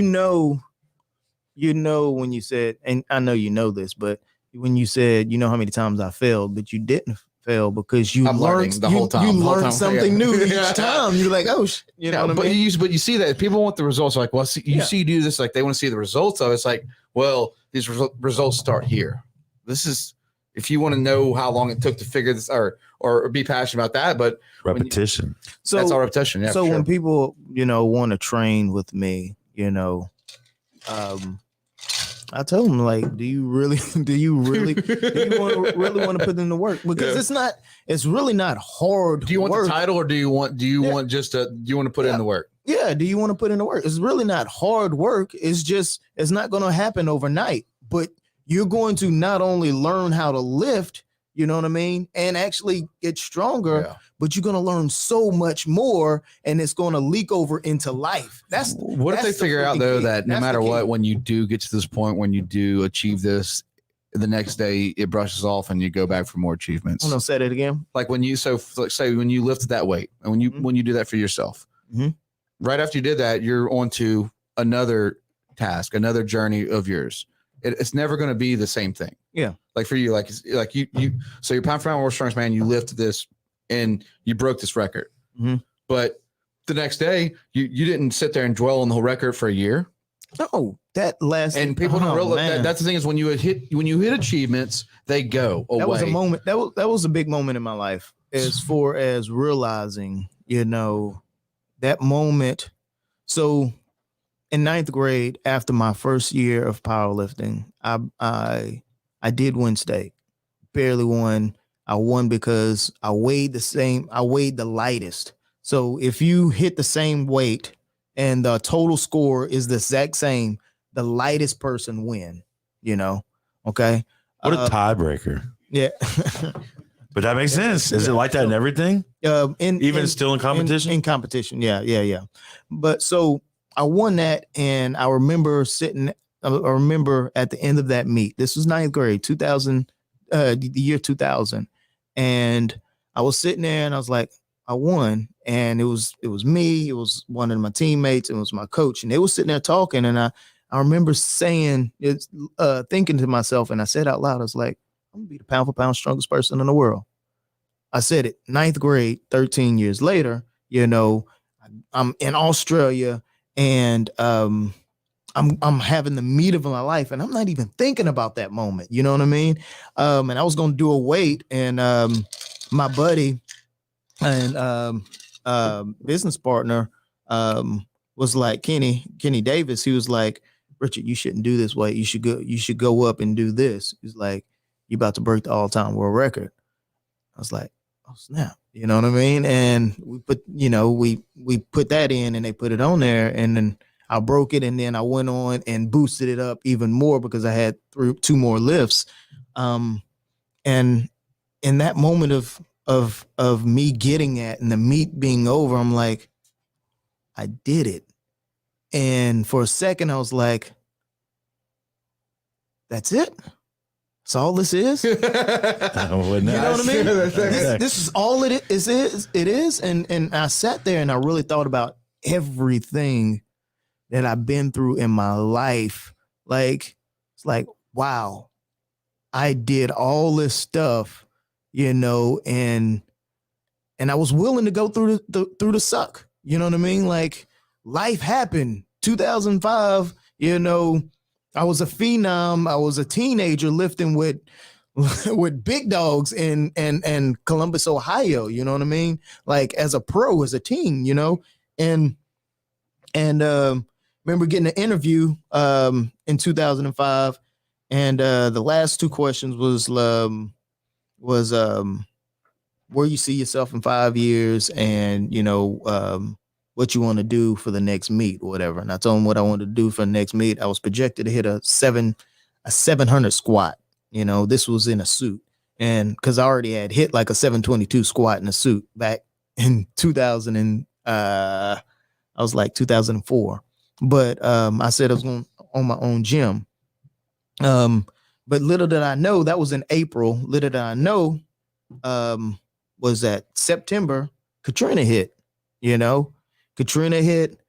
when you said, and I know you know this, but when you said, how many times I failed, but you didn't fail because you learned the whole time. You learned something new each time. You're like, oh, you know what I mean? But you see that people want the results. Like, well, see, you do this, like they want to see the results of it. It's like, well, these results start here. This is, if you want to know how long it took to figure this or be passionate about that, but repetition. So that's all repetition. Yeah. So when people, want to train with me, I told him, like, do you really want to put in the work? Because it's really not hard. Do you want work. the title, or do you want to put in the work? Yeah. Do you want to put in the work? It's really not hard work. It's not going to happen overnight, but you're going to not only learn how to lift, you know what I mean, and actually get stronger, but you're going to learn so much more, and it's going to leak over into life. What if they figure out though that no matter what, when you do get to this point, when you do achieve this, the next day it brushes off and you go back for more achievements? I'm gonna say that again. Like when you say when you lifted that weight, and when you do that for yourself, right after you did that, you're on to another task, another journey of yours. It's never going to be the same thing. Yeah. Like for you, so you're pound for pound world strongest man, you lifted this and you broke this record. But the next day you didn't sit there and dwell on the whole record for a year. No, that lasted. And people don't realize that's the thing is when you hit achievements, they go away. That was a moment. That was a big moment in my life as far as realizing, that moment. So in 9th grade, after my first year of powerlifting, I did win state. Barely won. I won because I weighed the lightest. So if you hit the same weight and the total score is the exact same, the lightest person win, okay? What a tiebreaker. Yeah. But that makes sense. Is it like that in everything? Still in competition? In competition, yeah. But so I won that, and I remember at the end of that meet, this was 9th grade, 2000, the year 2000. And I was sitting there and I was like, I won. And it was me, it was one of my teammates, it was my coach. And they were sitting there talking. And I remember saying, thinking to myself, and I said out loud, I was like, I'm gonna be the pound for pound strongest person in the world. I said it 9th grade, 13 years later, I'm in Australia, and I'm having the meet of my life, and I'm not even thinking about that moment. You know what I mean? And I was going to do a weight, and my buddy and business partner was like, Kenny Davis. He was like, Richard, you shouldn't do this weight. You should go up and do this. He's like, you're about to break the all-time world record. I was like, oh snap. You know what I mean? And we put, we put that in, and they put it on there, and then I broke it, and then I went on and boosted it up even more because I had 2 more lifts. And in that moment of me getting that and the meet being over, I'm like, I did it. And for a second, I was like, that's it? That's all this is? You know what I mean? This is all it is. And I sat there and I really thought about everything that I've been through in my life. Like, it's like, wow, I did all this stuff, and I was willing to go through the suck. You know what I mean? Like, life happened. 2005, I was a phenom. I was a teenager lifting with big dogs in Columbus, Ohio. You know what I mean? Like, as a pro, as a teen, and remember getting an interview in 2005, and the last 2 questions was where you see yourself in 5 years, and what you want to do for the next meet or whatever. And I told him what I wanted to do for the next meet. I was projected to hit a 700 squat. This was in a suit, and because I already had hit like a 722 squat in a suit back in 2000 and I was like 2004. But I said I was going on my own gym. But little did I know, that was in April. Little did I know was that September, Katrina hit. Katrina hit.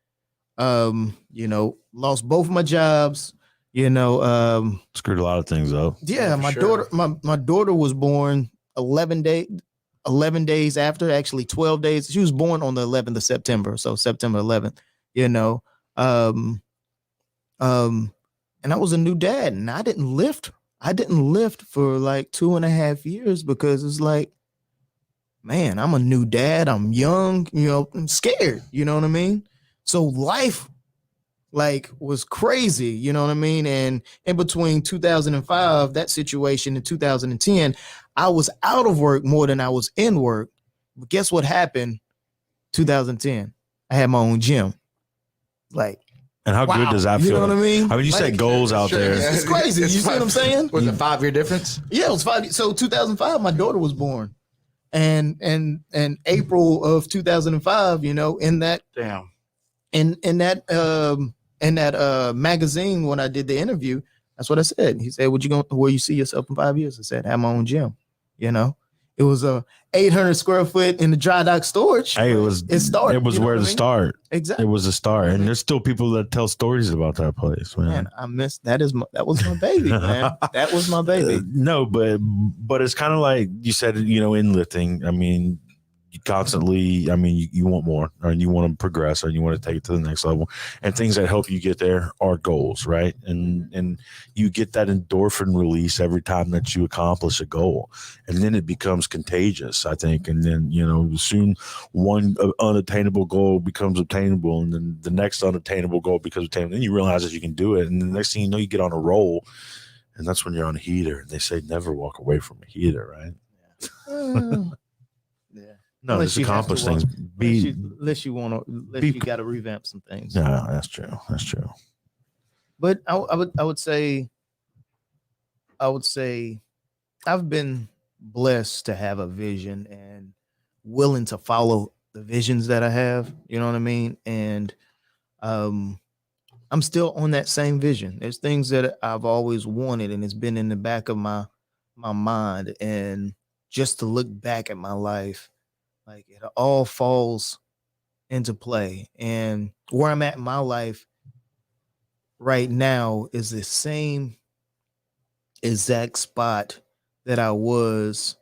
Lost both my jobs. Screwed a lot of things up. Yeah, my daughter, my daughter was born 11 days after, actually 12 days. She was born on the 11th of September, so September 11th. And I was a new dad, and I didn't lift. For like 2.5 years because it's like, man, I'm a new dad. I'm young, I'm scared. You know what I mean? So life like was crazy, you know what I mean? And in between 2005, that situation, in 2010, I was out of work more than I was in work. But guess what happened? 2010, I had my own gym. Like, And how good does that feel? You know what I mean? I mean, you set goals out there. It's crazy. You see what I'm saying? Was it 5 year difference? Yeah, it was 5. So 2005, my daughter was born, and April of 2005, you know, in that magazine when I did the interview, that's what I said. He said, where you see yourself in 5 years? I said, have my own gym. You know, it was a 800 square foot in the dry dock storage. Hey, it started. It was where to start. Exactly. It was a start. And there's still people that tell stories about that place, man. Man, I miss that was my baby, man. That was my baby. No, but it's kind of like you said, you know, in lifting. I mean, you constantly, I mean, you want more, or you want to progress, or you want to take it to the next level. And things that help you get there are goals, right? And you get that endorphin release every time that you accomplish a goal. And then it becomes contagious, I think. And then, you know, soon one unattainable goal becomes obtainable, and then the next unattainable goal becomes obtainable. Then you realize that you can do it. And the next thing you know, you get on a roll, and that's when you're on a heater. They say never walk away from a heater, right? Yeah. No, just accomplish things. Unless you got to revamp some things. No, that's true. That's true. But I would say I've been blessed to have a vision and willing to follow the visions that I have. You know what I mean? And I'm still on that same vision. There's things that I've always wanted, and it's been in the back of my mind. And just to look back at my life, like it all falls into play. And where I'm at in my life right now is the same exact spot that I was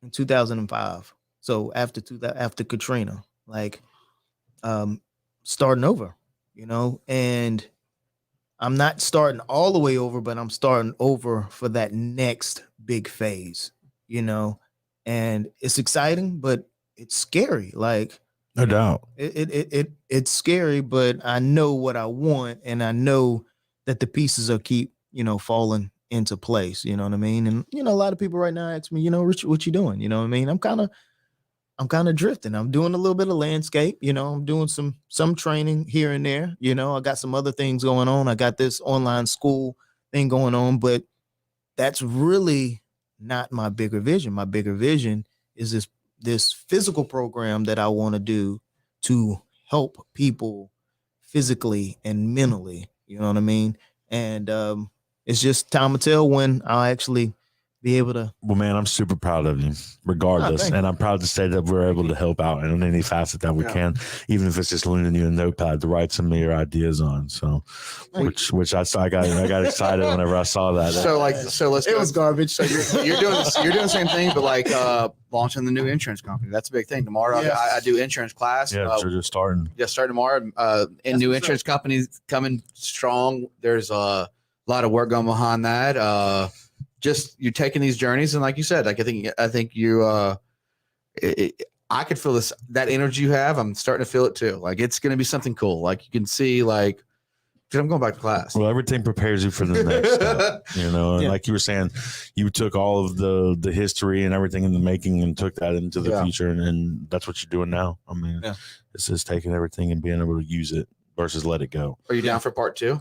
in 2005. So after Katrina, like starting over, you know, and I'm not starting all the way over, but I'm starting over for that next big phase, you know, and it's exciting, but it's scary. Like, no doubt. It's scary, but I know what I want, and I know that the pieces will keep, you know, falling into place. You know what I mean? And you know, a lot of people right now ask me, you know, Rich, what you doing? You know what I mean? I'm kind of drifting. I'm doing a little bit of landscape. You know, I'm doing some training here and there. You know, I got some other things going on. I got this online school thing going on, but that's really not my bigger vision. My bigger vision is this physical program that I want to do to help people physically and mentally, you know what I mean? And it's just time to tell when I'll actually be able to. Well, man, I'm super proud of you, regardless. And I'm proud to say that we're able to help out in any facet that we can, even if it's just lending you a notepad to write some of your ideas on. So, which I got excited whenever I saw that. So let's. It was garbage. So you're doing the same thing, but like launching the new insurance company. That's a big thing. Tomorrow I do insurance class. Yeah, so just starting. Yeah, starting tomorrow. And new insurance companies coming strong. There's a lot of work going behind that. Just you're taking these journeys, and like you said, like I think you I could feel that energy you have. I'm starting to feel it too. Like it's going to be something cool. Like you can see, like, dude, I'm going back to class. Well, everything prepares you for the next step, you know. And like you were saying, you took all of the history and everything in the making and took that into the future, and that's what you're doing now. I mean, it's just taking everything and being able to use it versus let it go. Are you down for part 2?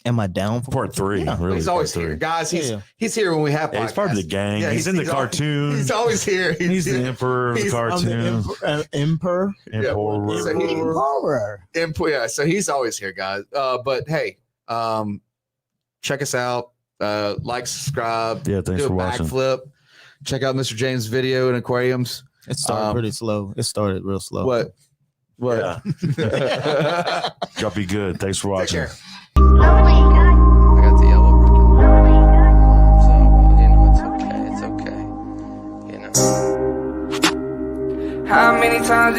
Am I down for part 3? Yeah. Really, he's always here, guys. He's here when we have. Yeah, he's part of the gang. Yeah, he's in the cartoon. He's always here. He's the emperor of the cartoon. Emperor. Yeah, so he's always here, guys. But hey, check us out. Like, subscribe. Yeah, thanks for watching. Backflip. Check out Mr. James' video in aquariums. It started pretty slow. It started real slow. What? Yeah. Y'all be good. Thanks for watching. Take care. I got the yellow ribbon. So, you know, it's okay. It's okay. You know. How many times